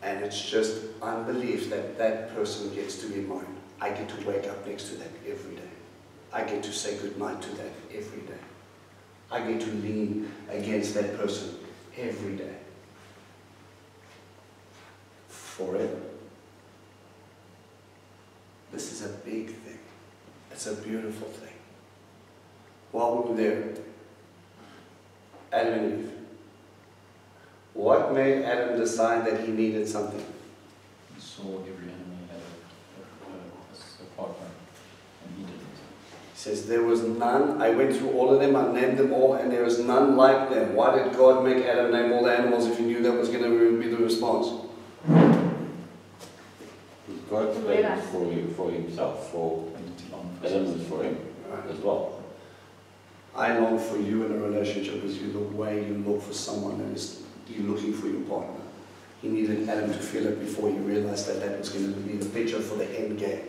And it's just unbelief that that person gets to be mine. I get to wake up next to that every day. I get to say goodnight to that every day. I get to lean against that person every day. Forever. This is a big thing. It's a beautiful thing. While we were there, Adam and Eve, what made Adam decide that he needed something? He saw every enemy had a partner, and he didn't. says, there was none. I went through all of them, I named them all, and there was none like them. Why did God make Adam name all the animals if he knew that was going to be the response? God plans for himself, for elements for him as well. I long for you in a relationship as you the way you look for someone and you're looking for your partner. He needed Adam to feel it before he realized that that was going to be the picture for the end game.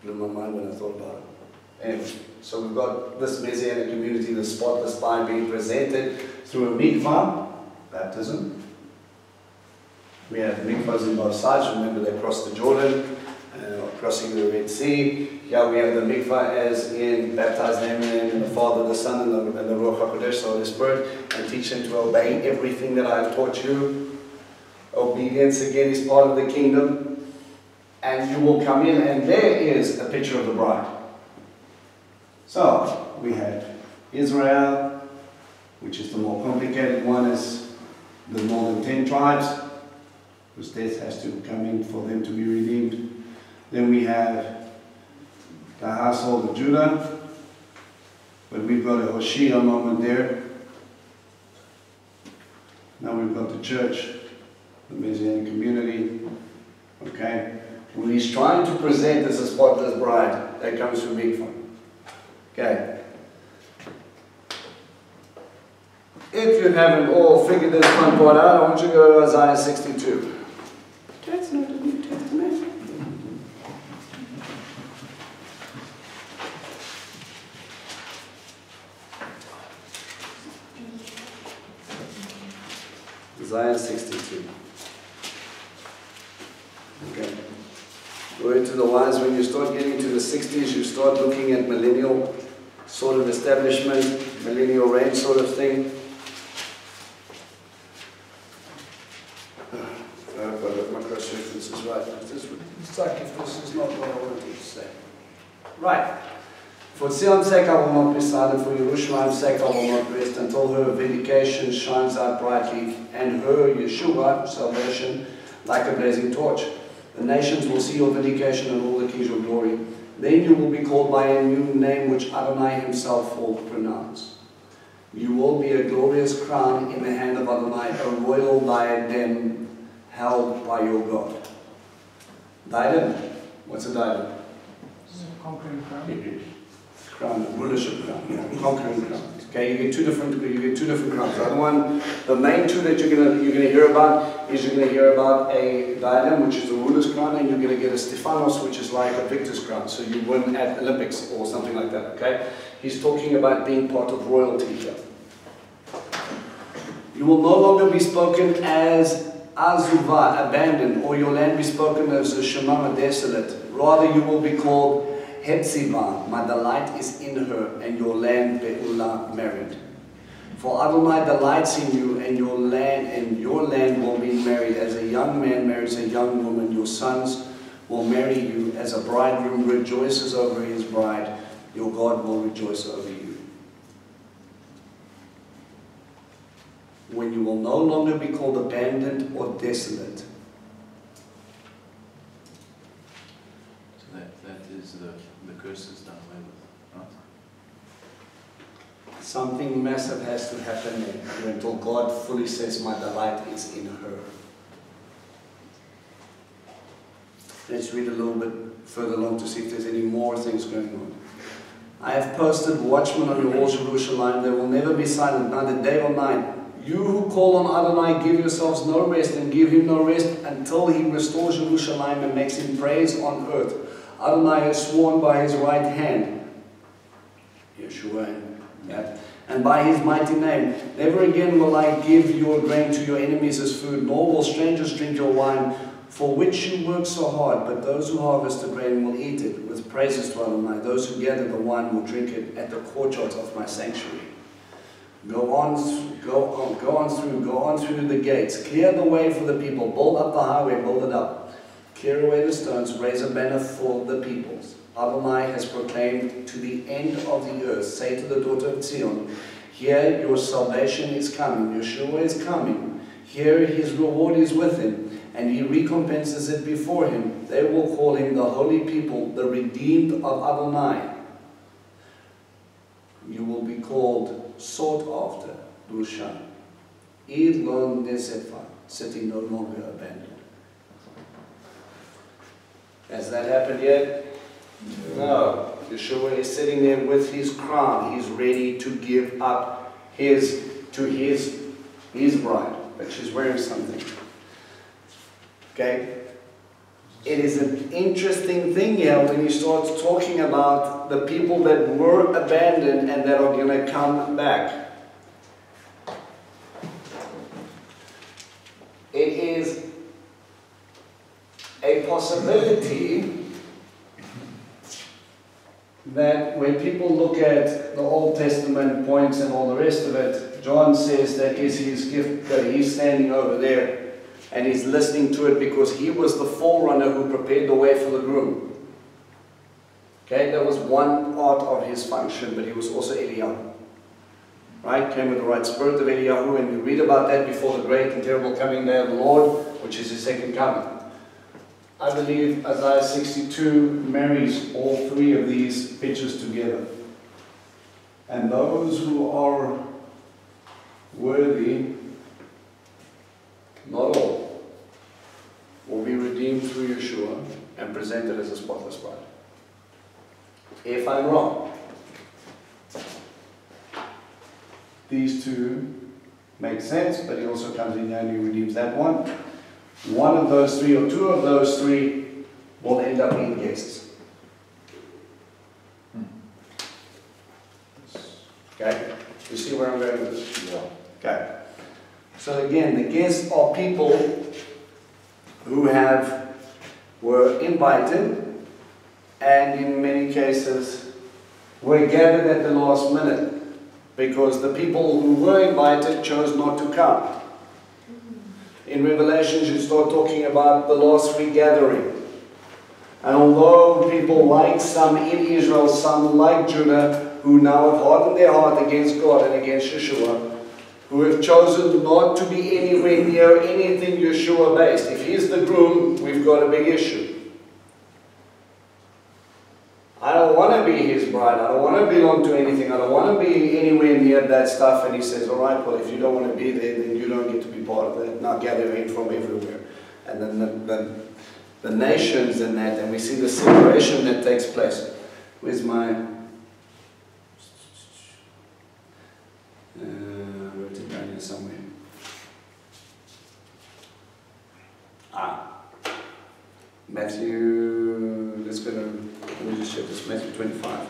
Blew my mind when I thought about it. Anyway, so we've got this Messianic community, the spotless vine being presented through a mikvah, baptism. We have mikvahs in both sides. Remember, they crossed the Jordan, crossing the Red Sea. Here we have the mikvah as in baptize them in the Father, the Son, and the Ruach HaKodesh, the Holy Spirit, and teach them to obey everything that I have taught you. Obedience, again, is part of the kingdom. And you will come in, and there is a picture of the bride. So, we had Israel, which is the more complicated one, is the northern 10 tribes, whose death has to come in for them to be redeemed. Then we have the household of Judah, but we've got a Hoshea moment there. Now we've got the church, the Messianic community, okay? When he's trying to present as a spotless bride, that comes from mikvah. Okay. If you haven't all figured this one part out, I want you to go to Isaiah 62. That's not the New Testament. Isaiah 62. Okay. Word to the wise, when you start getting to the 60s, you start looking at millennial sort of establishment, millennial reign sort of thing. I hope I got my cross references right. It's like if this is not what I wanted to say. Right. For Zion's sake I will not be silent, for Yerushalayim's sake I will not rest, until her vindication shines out brightly, and her, Yeshua, salvation, like a blazing torch. The nations will see your vindication and all the kings your glory. Then you will be called by a new name which Adonai himself will pronounce. You will be a glorious crown in the hand of Adonai, a royal diadem held by your God. Diadem? What's a diadem? Conquering crown. Crown, rulership crown, yeah, conquering crown. Okay, you get two different crowns. The other one, the main two that you're gonna hear about is you're gonna hear about a diadem, which is a ruler's crown, and you're gonna get a Stephanos, which is like a victor's crown. So you win at Olympics or something like that. Okay, he's talking about being part of royalty here. You will no longer be spoken as Azuvah, abandoned, or your land be spoken as a Shemama, desolate. Rather, you will be called Hetzibah, my delight is in her, and your land Beulah, married. For Adonai delights in you, and your land will be married as a young man marries a young woman. Your sons will marry you as a bridegroom rejoices over his bride. Your God will rejoice over you. When you will no longer be called abandoned or desolate. That is the curse is done away with, right? Something massive has to happen there until God fully says, my delight is in her. Let's read a little bit further along to see if there's any more things going on. I have posted watchmen on your walls, Jerusalem. They will never be silent, neither day or night. You who call on Adonai, give yourselves no rest, and give him no rest until he restores Jerusalem and makes him praise on earth. Adonai has sworn by his right hand, Yeshua, and by his mighty name, never again will I give your grain to your enemies as food, nor will strangers drink your wine, for which you work so hard. But those who harvest the grain will eat it with praises to Adonai. Those who gather the wine will drink it at the courtyards of my sanctuary. Go on through the gates. Clear the way for the people. Build up the highway, build it up. Clear away the stones, raise a banner for the peoples. Adonai has proclaimed to the end of the earth. Say to the daughter of Zion, here your salvation is coming. Yeshua is coming. Here his reward is with him. and he recompenses it before him. They will call him the holy people, the redeemed of Adonai. You will be called sought after, Lushan. Idlon Nesefa, city no longer abandoned. Has that happened yet? No. Yeshua is sitting there with his crown. He's ready to give up his bride, but she's wearing something. Okay? It is an interesting thing here when he starts talking about the people that were abandoned and that are going to come back. It is a possibility that when people look at the Old Testament points and all the rest of it, John says that is his gift, that he's standing over there and he's listening to it because he was the forerunner who prepared the way for the groom. Okay, that was one part of his function, but he was also Eliyahu. Right? Came with the right spirit of Eliyahu, and we read about that before the great and terrible coming day of the Lord, which is his second coming. I believe Isaiah 62 marries all three of these pictures together. And those who are worthy, not all, will be redeemed through Yeshua and presented as a spotless bride. If I'm wrong, these two make sense, but he also comes in and he redeems that one. One of those three or two of those three will end up being guests. Okay? You see where I'm going with this? Yeah. Okay. So again, the guests are people who were invited and in many cases were gathered at the last minute because the people who were invited chose not to come. In Revelation, you start talking about the last regathering. And although people like some in Israel, some like Judah, who now have hardened their heart against God and against Yeshua, who have chosen not to be anywhere near anything Yeshua based. If he's the groom, we've got a big issue. I don't want to be his bride. I don't want to belong to anything. I don't want to be anywhere near that stuff. And he says, all right, well, if you don't want to be there, then you don't get to be part of that. Now gather in from everywhere. And then the nations and that, and we see the separation that takes place. Where's my... I wrote it down here somewhere. Matthew, let's go to... Let me just check this, Matthew 25.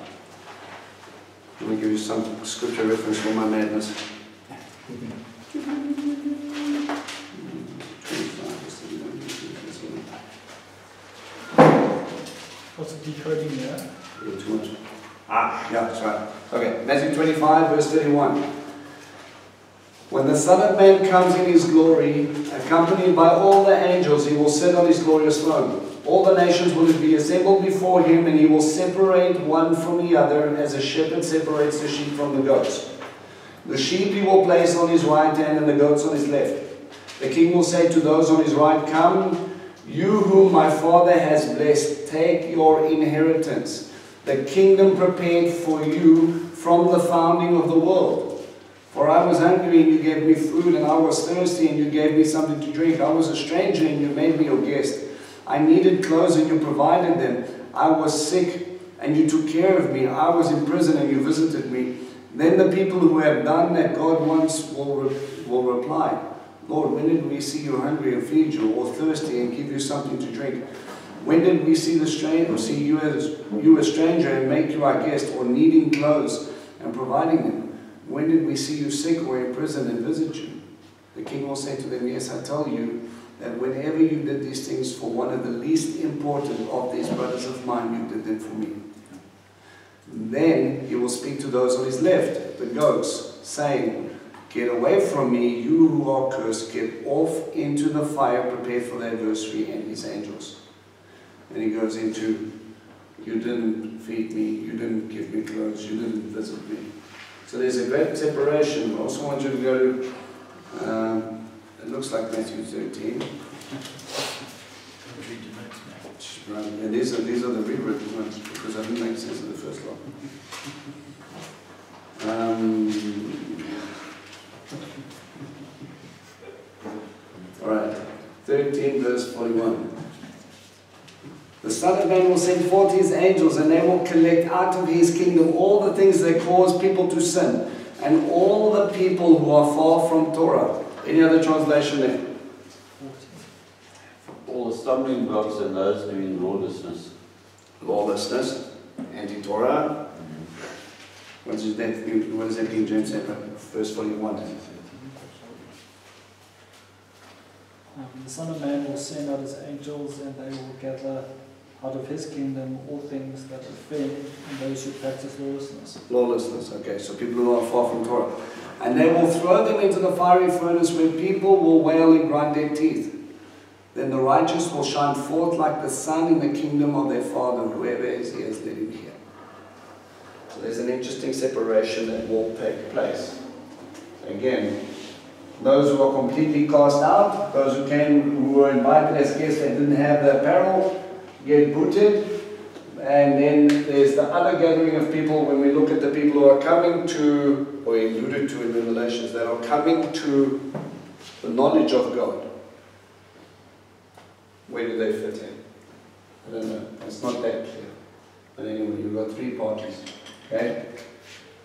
Let me give you some scripture reference for my madness. 25. What's the decoding there? Too much. Yeah, that's right. Okay, Matthew 25, verse 31. When the Son of Man comes in his glory, accompanied by all the angels, he will sit on his glorious throne. All the nations will be assembled before him, and he will separate one from the other, as a shepherd separates the sheep from the goats. The sheep he will place on his right hand, and the goats on his left. The king will say to those on his right, come, you whom my Father has blessed, take your inheritance, the kingdom prepared for you from the founding of the world. For I was hungry, and you gave me food, and I was thirsty, and you gave me something to drink. I was a stranger, and you made me your guest. I needed clothes, and you provided them. I was sick, and you took care of me. I was in prison, and you visited me. Then the people who have done that God wants will reply, Lord, when did we see you hungry and feed you, or thirsty and give you something to drink? When did we see you a stranger and make you our guest, or needing clothes and providing them? When did we see you sick or in prison and visit you? The king will say to them, yes, I tell you that whenever you did these things for one of the least important of these brothers of mine, you did them for me. Then he will speak to those on his left, the goats, saying, get away from me, you who are cursed, get off into the fire prepared for the adversary and his angels. And he goes into, you didn't feed me, you didn't give me clothes, you didn't visit me. So there's a great separation. I also want you to go to, it looks like Matthew 13. Right, and these are the rewritten ones because I didn't make sense of the first lot. Alright, 13 verse 41. The Son of Man will send forth his angels, and they will collect out of his kingdom all the things that cause people to sin, and all the people who are far from Torah. Any other translation there? All the stumbling blocks and those doing lawlessness. Lawlessness, anti-Torah. What does that mean, James? Verse 41. The Son of Man will send out his angels, and they will gather out of his kingdom all things that offend and those who practice lawlessness. Lawlessness, okay, so people who are far from Torah. And they will throw them into the fiery furnace where people will wail and grind their teeth. Then the righteous will shine forth like the sun in the kingdom of their Father. Whoever is ears, let him hear. So there's an interesting separation that will take place. Again, those who are completely cast out, those who who were invited as guests and didn't have the apparel, get booted. And then there's the other gathering of people. When we look at the people who are coming to, or alluded to in Revelations, that are coming to the knowledge of God. Where do they fit in? I don't know. It's not that clear. But anyway, you've got three parties. Okay?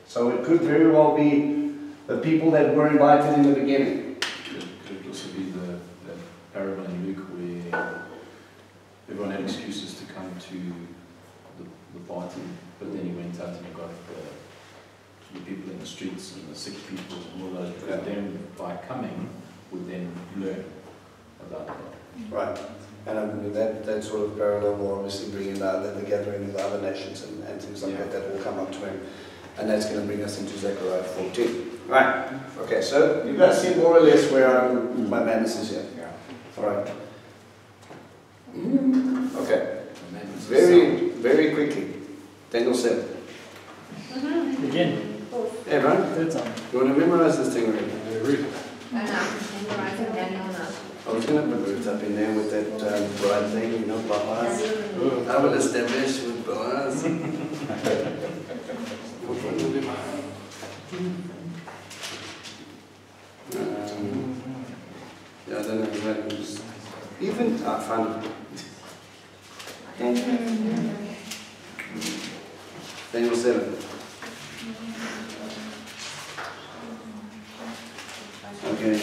So it could very well be the people that were invited in the beginning. Could it also be the parable in Luke where everyone had excuses to come to the party, but then he went out and he got the people in the streets and the sick people and all those, because them by coming would then learn about that. Right. And I mean, that sort of parallel will obviously bring in the gathering of the other nations and things like that will come up to him. And that's going to bring us into Zechariah 14. Right. Okay, so you guys see more or less where my madness is here. Yeah. Alright. Okay. Very, very quickly. Daniel 7. Again, Hey, Brian, third time. you want to memorize this thing already? I know, memorizing Daniel now. I was going to put it up in there with that bride thing, you know, Bahas. I will establish with Bahas. Yeah, I don't know exactly. Even, I found it. Daniel 7. Okay.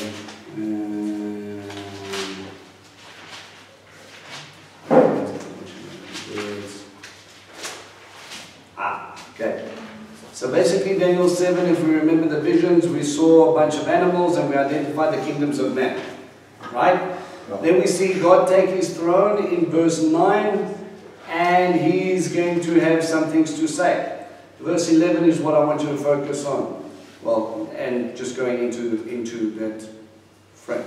Okay. So basically Daniel 7, if we remember the visions, we saw a bunch of animals and we identified the kingdoms of man. Right? Then we see God take his throne in verse 9 and he's going to have some things to say. Verse 11 is what I want you to focus on. Well, and just going into that frame.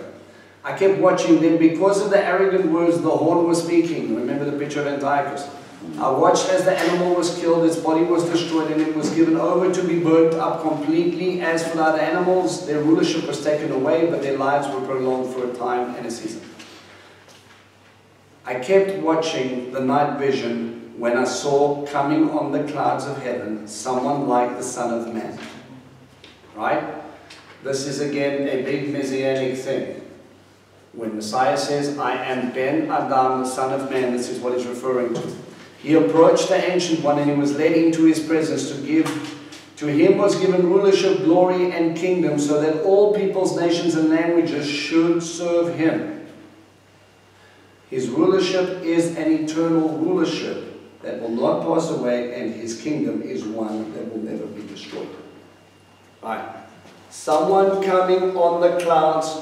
I kept watching them because of the arrogant words the horn was speaking. Remember the picture of Antiochus. I watched as the animal was killed, its body was destroyed, and it was given over to be burnt up completely. As for the other animals, their rulership was taken away, but their lives were prolonged for a time and a season. I kept watching the night vision when I saw coming on the clouds of heaven someone like the Son of Man. Right? This is again a big messianic thing. When Messiah says, I am Ben Adam, the Son of Man, this is what he's referring to. He approached the Ancient One and he was led into his presence to him was given rulership, glory, and kingdom so that all peoples, nations, and languages should serve him. His rulership is an eternal rulership that will not pass away, and his kingdom is one that will never be destroyed. Right. Someone coming on the clouds,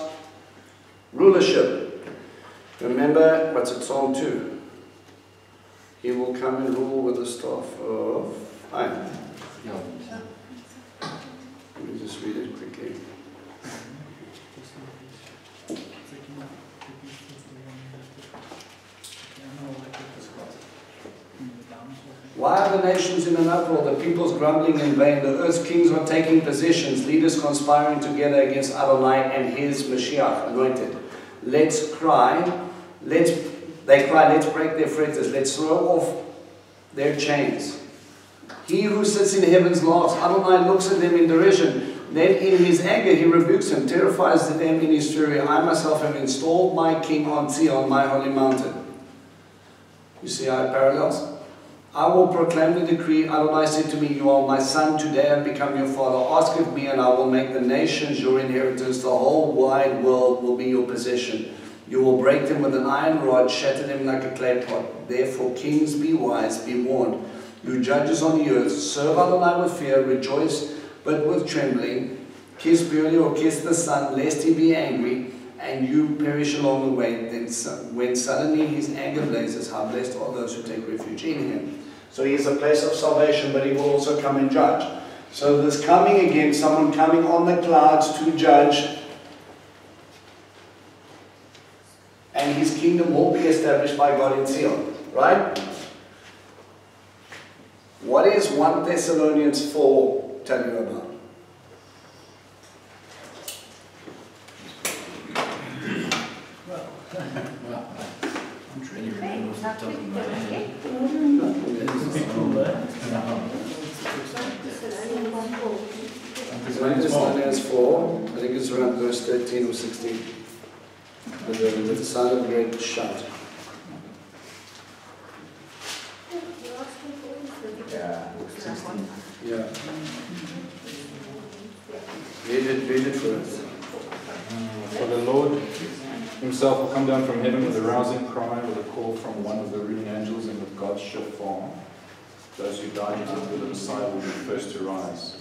rulership. Remember, what's it, Psalm 2? He will come and rule with the staff of iron. Yeah. Let me just read it quickly. Why are the nations in an uproar, the peoples grumbling in vain, the earth's kings are taking positions, leaders conspiring together against Adonai and his Mashiach, anointed? let's cry, they cry, let's break their fetters, let's throw off their chains. He who sits in heavens laughs. Adonai looks at them in derision. Then in his anger he rebukes them, terrifies them in his fury. I myself have installed my king on Zion, my holy mountain. You see how it parallels? I will proclaim the decree. Adonai said to me, you are my son, today I have become your father. Ask of me and I will make the nations your inheritance. The whole wide world will be your possession. You will break them with an iron rod, shatter them like a clay pot. Therefore kings, be wise, be warned. You judges on the earth, serve Adonai with fear, rejoice but with trembling. Kiss purely or kiss the Son, lest he be angry, and you perish along the way. Then when suddenly his anger blazes, how blessed are those who take refuge in him. So he is a place of salvation, but he will also come and judge. So this coming again, someone coming on the clouds to judge, and his kingdom will be established by God in Zion. Right? What is 1 Thessalonians 4 tell you about? I'm trying to remember off the top of my head. Thessalonians 4, I think it's around verse 13 or 16. With the sound of a great shout. Yeah. Read it for us. For the Lord himself will come down from heaven with a rousing cry, with a call from one of the ruling angels, and with God's shofar. Those who died in the Messiah will be first to rise.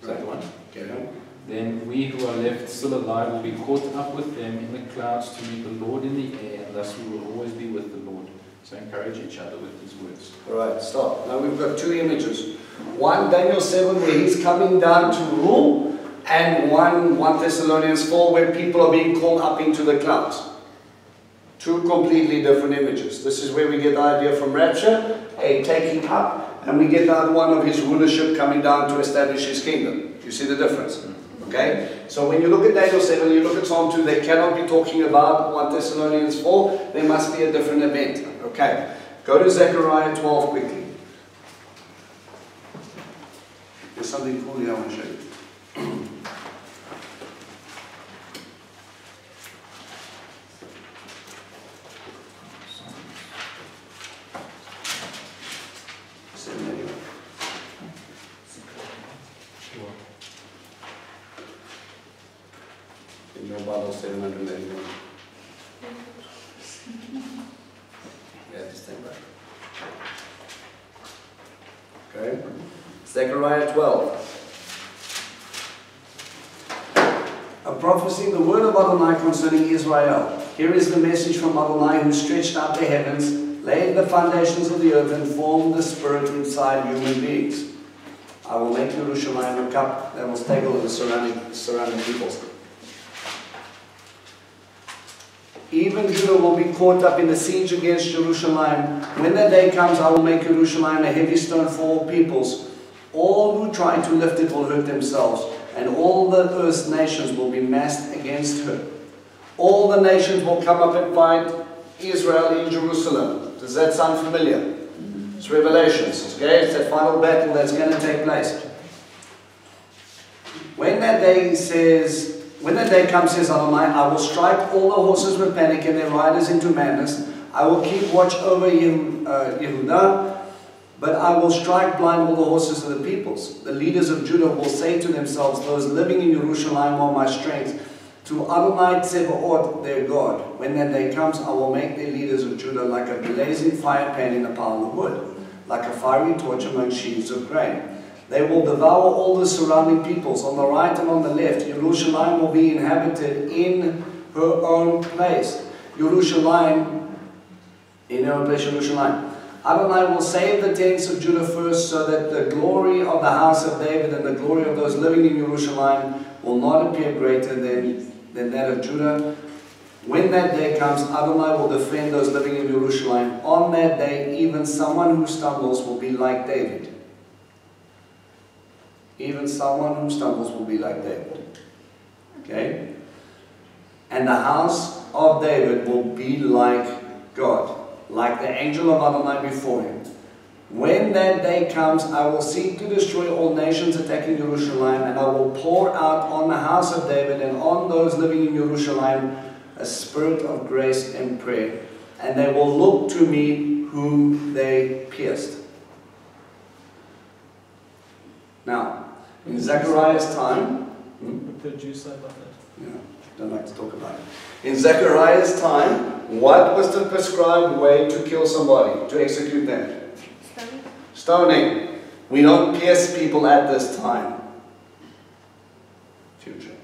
Is that the one? Okay. Then we who are left still alive will be caught up with them in the clouds to meet the Lord in the air, and thus we will always be with the Lord. So encourage each other with these words. Alright, stop. Now we've got two images. One, Daniel 7, where he's coming down to rule, and 1 Thessalonians 4, where people are being called up into the clouds. Two completely different images. This is where we get the idea from rapture, a taking up, and we get the other one of his rulership coming down to establish his kingdom. You see the difference? Okay? So when you look at Daniel 7, you look at Psalm 2, they cannot be talking about 1 Thessalonians 4. There must be a different event. Okay. Go to Zechariah 12 quickly. There's something cool here I want to show you. In your Bible, 781. Yeah, just take that. Okay. Zechariah 12. A prophecy, the word of Adonai concerning Israel. Here is the message from Adonai, who stretched out the heavens, laid the foundations of the earth, and formed the spirit inside human beings. I will make Jerusalem a cup that will staggle the surrounding peoples. Even Judah will be caught up in the siege against Jerusalem. When that day comes, I will make Jerusalem a heavy stone for all peoples. All who try to lift it will hurt themselves, and all the earth's nations will be massed against her. All the nations will come up and fight Israel in Jerusalem. Does that sound familiar? It's Revelations, okay? It's that final battle that's going to take place. When that day comes, says Adonai, I will strike all the horses with panic and their riders into madness. I will keep watch over Yehudah, but I will strike blind all the horses of the peoples. The leaders of Judah will say to themselves, those living in Jerusalem are my strength. To Adonai Tsebaot, their God. When that day comes, I will make the leaders of Judah like a blazing fire pan in a pile of wood, like a fiery torch among sheaves of grain. They will devour all the surrounding peoples. On the right and on the left, Jerusalem will be inhabited in her own place. Jerusalem, in her own place, Jerusalem. Adonai will save the tents of Judah first, so that the glory of the house of David and the glory of those living in Jerusalem will not appear greater than that of Judah. When that day comes, Adonai will defend those living in Jerusalem. On that day, even someone who stumbles will be like David. Even someone who stumbles will be like David. Okay? and the house of David will be like God, like the angel of Adonai before him. When that day comes, I will seek to destroy all nations attacking Jerusalem, and I will pour out on the house of David and on those living in Jerusalem a spirit of grace and prayer, and they will look to me whom they pierced. Now, in Zechariah's time, What the Jews say about that? yeah, don't like to talk about it. In Zechariah's time, what was the prescribed way to kill somebody, to execute them? Stoning. We don't pierce people at this time. Future.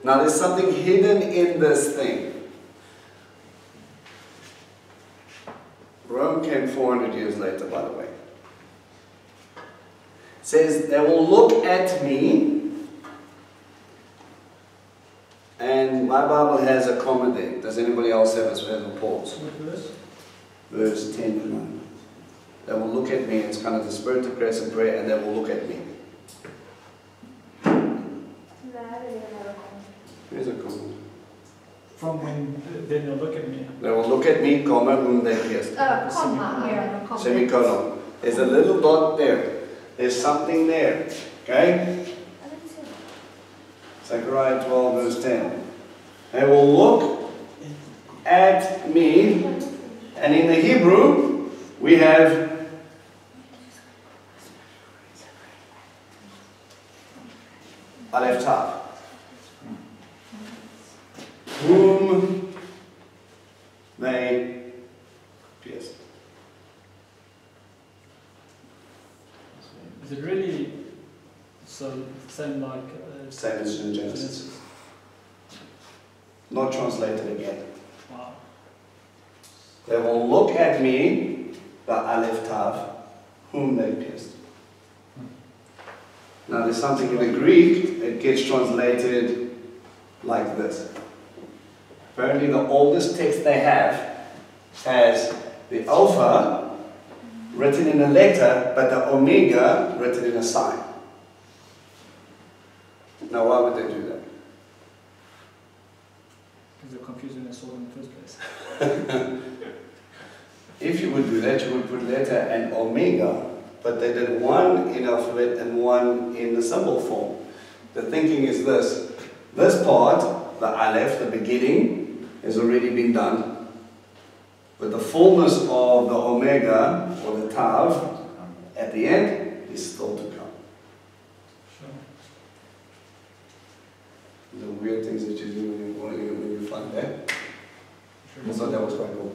Now there's something hidden in this thing. Rome came 400 years later, by the way. It says, they will look at me, and my Bible has a comma there. Does anybody else have a pause? What verse? Verse 10 to 9. They will look at me. It's kind of the spirit of grace and prayer, and they will look at me. Here's a comma. From when then they'll look at me. They will look at me, comma, whom they pierced. Comma here. Comma. Semicolon. There's a little dot there. There's something there. Okay? Zechariah 12, verse 10. They will look at me, and in the Hebrew, we have Aleph Tav, whom they pierced. Is it really so same like Same as in Genesis. Not translated again. Wow. They will look at me, the Aleph Tav, whom they pierced. Now there's something in the Greek, it gets translated like this. Apparently the oldest text they have has the Alpha written in a letter, but the Omega written in a sign. Now why would they do that? Because they're confusing us all in the first place. If you would do that, you would put letter and Omega, but they did one in alphabet and one in the symbol form. The thinking is this. This part, the Aleph, the beginning, has already been done. But the fullness of the Omega, or the Tav, at the end, is still to come. Sure. The weird things that you do when you find that. I thought that was quite cool.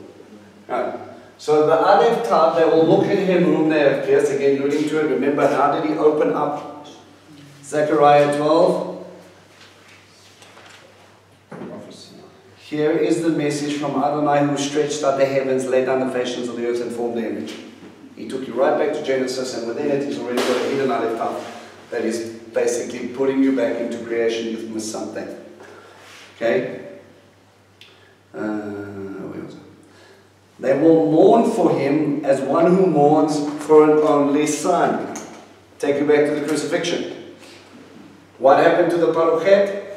Alright. So the Aleph Tav, they will look at him whom they have pierced. Again, alluding to it. Remember, how did he open up Zechariah 12? Here is the message from Adonai, who stretched out the heavens, laid down the fashions of the earth, and formed the image. He took you right back to Genesis, and within it he's already got a hidden Aleph Tav that is basically putting you back into creation. You've missed something. Okay? Where was it? They will mourn for him as one who mourns for an only son. Take you back to the crucifixion. What happened to the Parochet?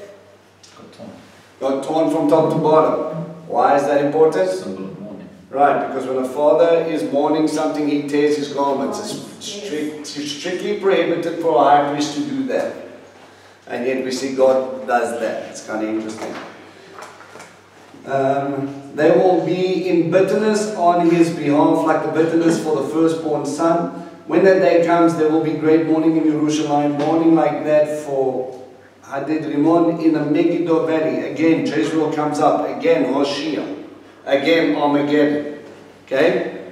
Got torn from top to bottom. Why is that important? Symbol of mourning. Right, because when a father is mourning something, he tears his garments. It's strictly prohibited for a high priest to do that. And yet we see God does that. It's kind of interesting. They will be in bitterness on his behalf, like the bitterness for the firstborn son. When that day comes, there will be great mourning in Jerusalem, mourning like that for Hadid Rimon in the Megiddo Valley. Again, Jezreel comes up. Again, Hoshea. Again, Armageddon. Okay?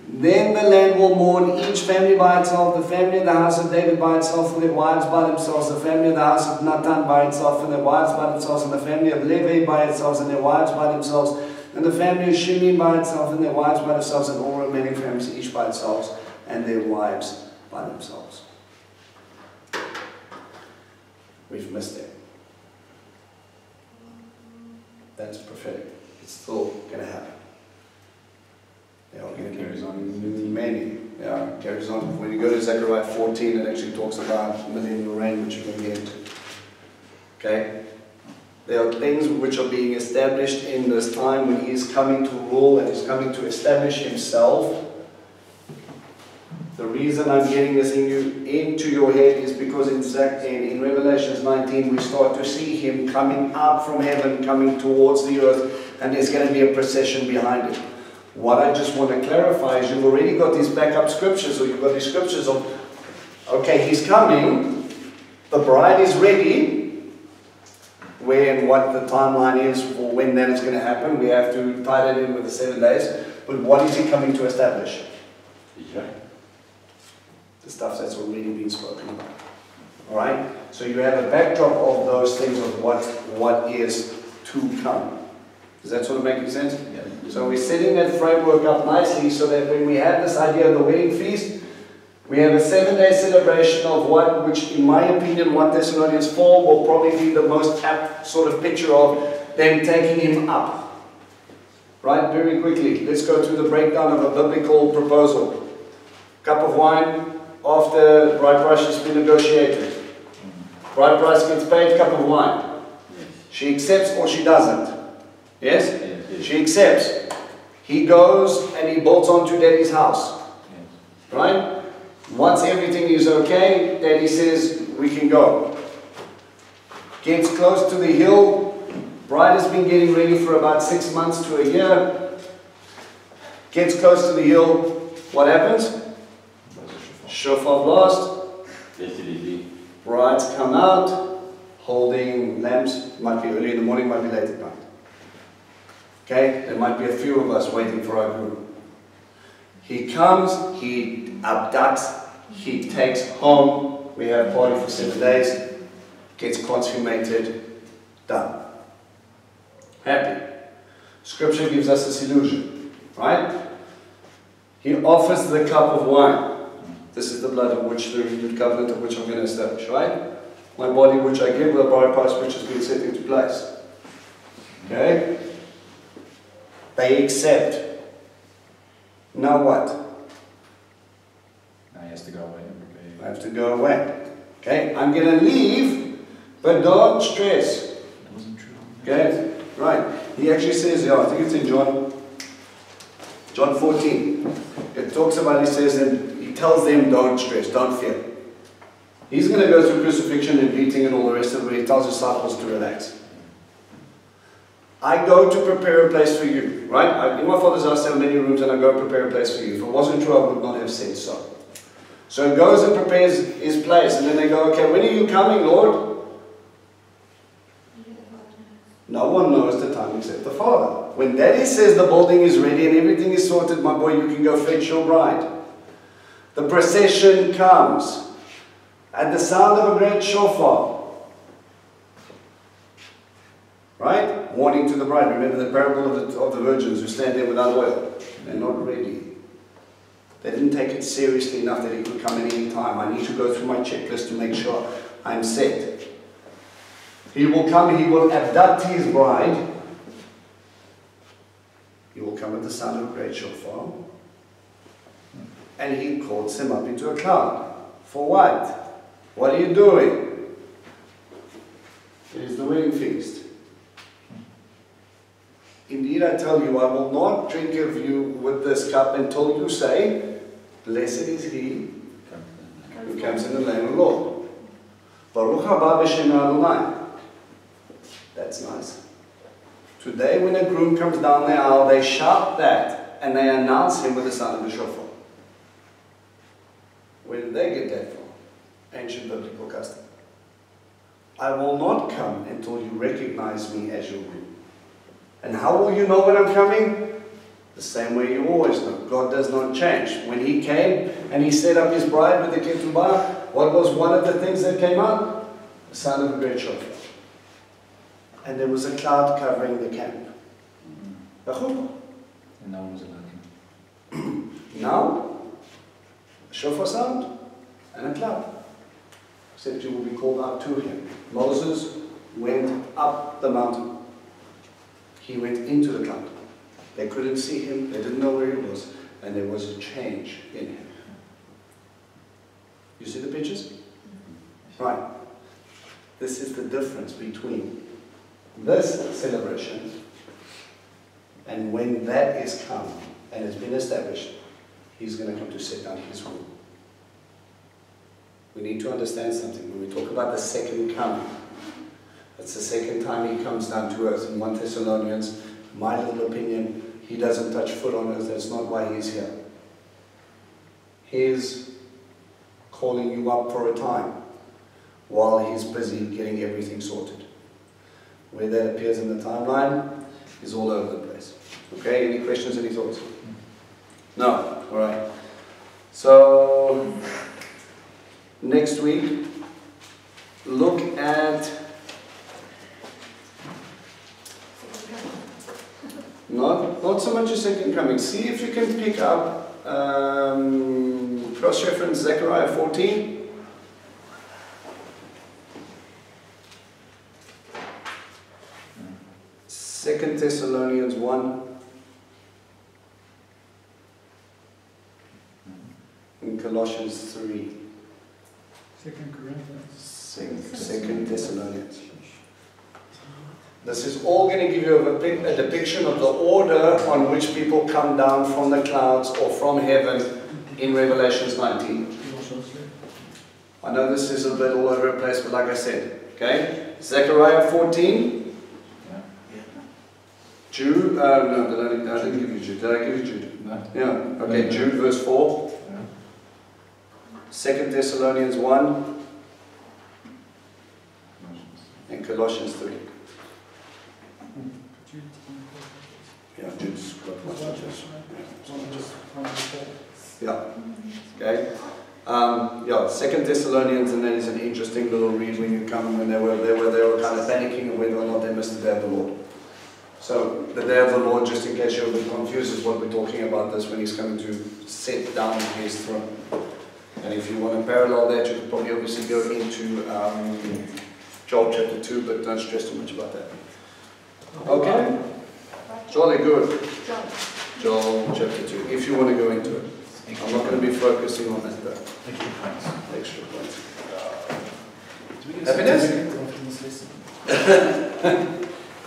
Then the land will mourn, each family by itself, the family of the house of David by itself, and their wives by themselves, the family of the house of Nathan by itself, and their wives by themselves, and the family of Levi by itself, and their wives by themselves, and the family of Shimei by itself, and their wives by themselves, and all remaining families each by themselves, and their wives by themselves. We've missed it. That's prophetic. It's still going to happen. They are going to carry on. Many. Yeah, carries on. When you go to Zechariah 14, it actually talks about millennial reign, which you're going to get into. Okay? There are things which are being established in this time when he is coming to rule and he's coming to establish himself. The reason I'm getting this into your head is because in Revelation 19 we start to see him coming up from heaven, coming towards the earth, and there's going to be a procession behind it. What I just want to clarify is you've already got these backup scriptures, or you've got these scriptures of, okay, he's coming, the bride is ready, where and what the timeline is for when that is going to happen. We have to tie that in with the 7 days. But what is he coming to establish? Israel. The stuff that's already been spoken about. Alright? So you have a backdrop of those things of what is to come. Does that sort of make sense? Yeah. So we're setting that framework up nicely so that when we have this idea of the wedding feast, we have a 7-day celebration of which in my opinion 1 Thessalonians 4 will probably be the most apt sort of picture of them taking him up. Right? Very quickly, let's go through the breakdown of a biblical proposal. Cup of wine after bride price has been negotiated. Bride price gets paid, cup of wine. She accepts or she doesn't. Yes? Yes. She accepts. He goes and he bolts onto Daddy's house. Right? Once everything is okay, Daddy says, we can go. Gets close to the hill. Bride has been getting ready for about 6 months to a year. Gets close to the hill. What happens? Shofar blast. Yes, it is. Brides come out holding lamps. Might be early in the morning, might be late at night. Okay? There might be a few of us waiting for our groom. He comes, he abducts, he takes home. We have a party for 7 days. Gets consummated. Done. Happy. Scripture gives us this illusion. Right? He offers the cup of wine. This is the blood of which, the renewed covenant of which I'm going to establish, right? My body which I give with a bride price which has been set into place. Okay? They accept. Now what? Now he has to go away and prepare. I have to go away. Okay? I'm going to leave, but don't stress. It wasn't true. Okay? Right. He actually says, yeah, I think it's in John 14. It talks about, he says, and he tells them, don't stress, don't fear. He's going to go through crucifixion and beating and all the rest of it. He tells his disciples to relax. I go to prepare a place for you, right? In my Father's house there are many rooms, and I go prepare a place for you. If it wasn't true, I would not have said so. So he goes and prepares his place, and then they go, okay, when are you coming, Lord? No one knows the time except the Father. When Daddy says the building is ready and everything is sorted, my boy, you can go fetch your bride. The procession comes at the sound of a great shofar. Right? Warning to the bride. Remember the parable of the virgins who stand there without oil. They're not ready. They didn't take it seriously enough that he could come at any time. I need to go through my checklist to make sure I'm set. He will come, he will abduct his bride. He will come at the sound of a great shofar. And he calls him up into a cloud. For what? What are you doing? It is the wedding feast. Indeed, I tell you, I will not drink of you with this cup until you say, blessed is he who comes in the name of the Lord. Baruch haba b'shem Adonai. That's nice. Today, when a groom comes down the aisle, they shout that and they announce him with the sound of the shofar. Where did they get that from? Ancient biblical custom. I will not come until you recognize me as your groom. And how will you know when I'm coming? The same way you always know. God does not change. When he came and he set up his bride with the ketubah, what was one of the things that came out? The sound of a great shofar. And there was a cloud covering the camp. And no one was allowed him. Now, a shofar sound and a cloud. Except you will be called out to him. Moses went up the mountain. He went into the cloud. They couldn't see him. They didn't know where he was. And there was a change in him. You see the pictures? Right. This is the difference between this celebration, and when that is come and has been established, he's going to come to set down his rule. We need to understand something. When we talk about the second coming, it's the second time he comes down to earth. In 1 Thessalonians, my little opinion, he doesn't touch foot on earth. That's not why he's here. He's calling you up for a time while he's busy getting everything sorted. Where that appears in the timeline is all over the place. Okay, any questions, any thoughts? No? Alright. So, next week, look at not so much a second coming. See if you can pick up cross-reference Zechariah 14. Second Thessalonians 1. And Colossians 3. 2 Corinthians. Second Thessalonians. This is all going to give you a depiction of the order on which people come down from the clouds or from heaven in Revelations 19. I know this is a bit all over the place, but like I said, okay? Zechariah 14. Jude, no, I didn't give you Jude. Did I give you Jude? No. Yeah, okay, Jude verse 4. 2 Thessalonians 1. And Colossians 3. Yeah, Jude's got much of this. Yeah. Okay. Yeah, 2 Thessalonians, and that is an interesting little read when you come, when they were kind of panicking whether or not they missed the day of the Lord. So, the day of the Lord, just in case you're a bit confused, is what we're talking about this when he's coming to set down his throne. And if you want to parallel that, you could probably obviously go into Joel chapter 2, but don't stress too much about that. Okay? Jolly good. Joel chapter 2, if you want to go into it. I'm not going to be focusing on that though. Extra points. Happiness?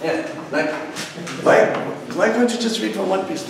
Yeah, why can't you just read from one piece?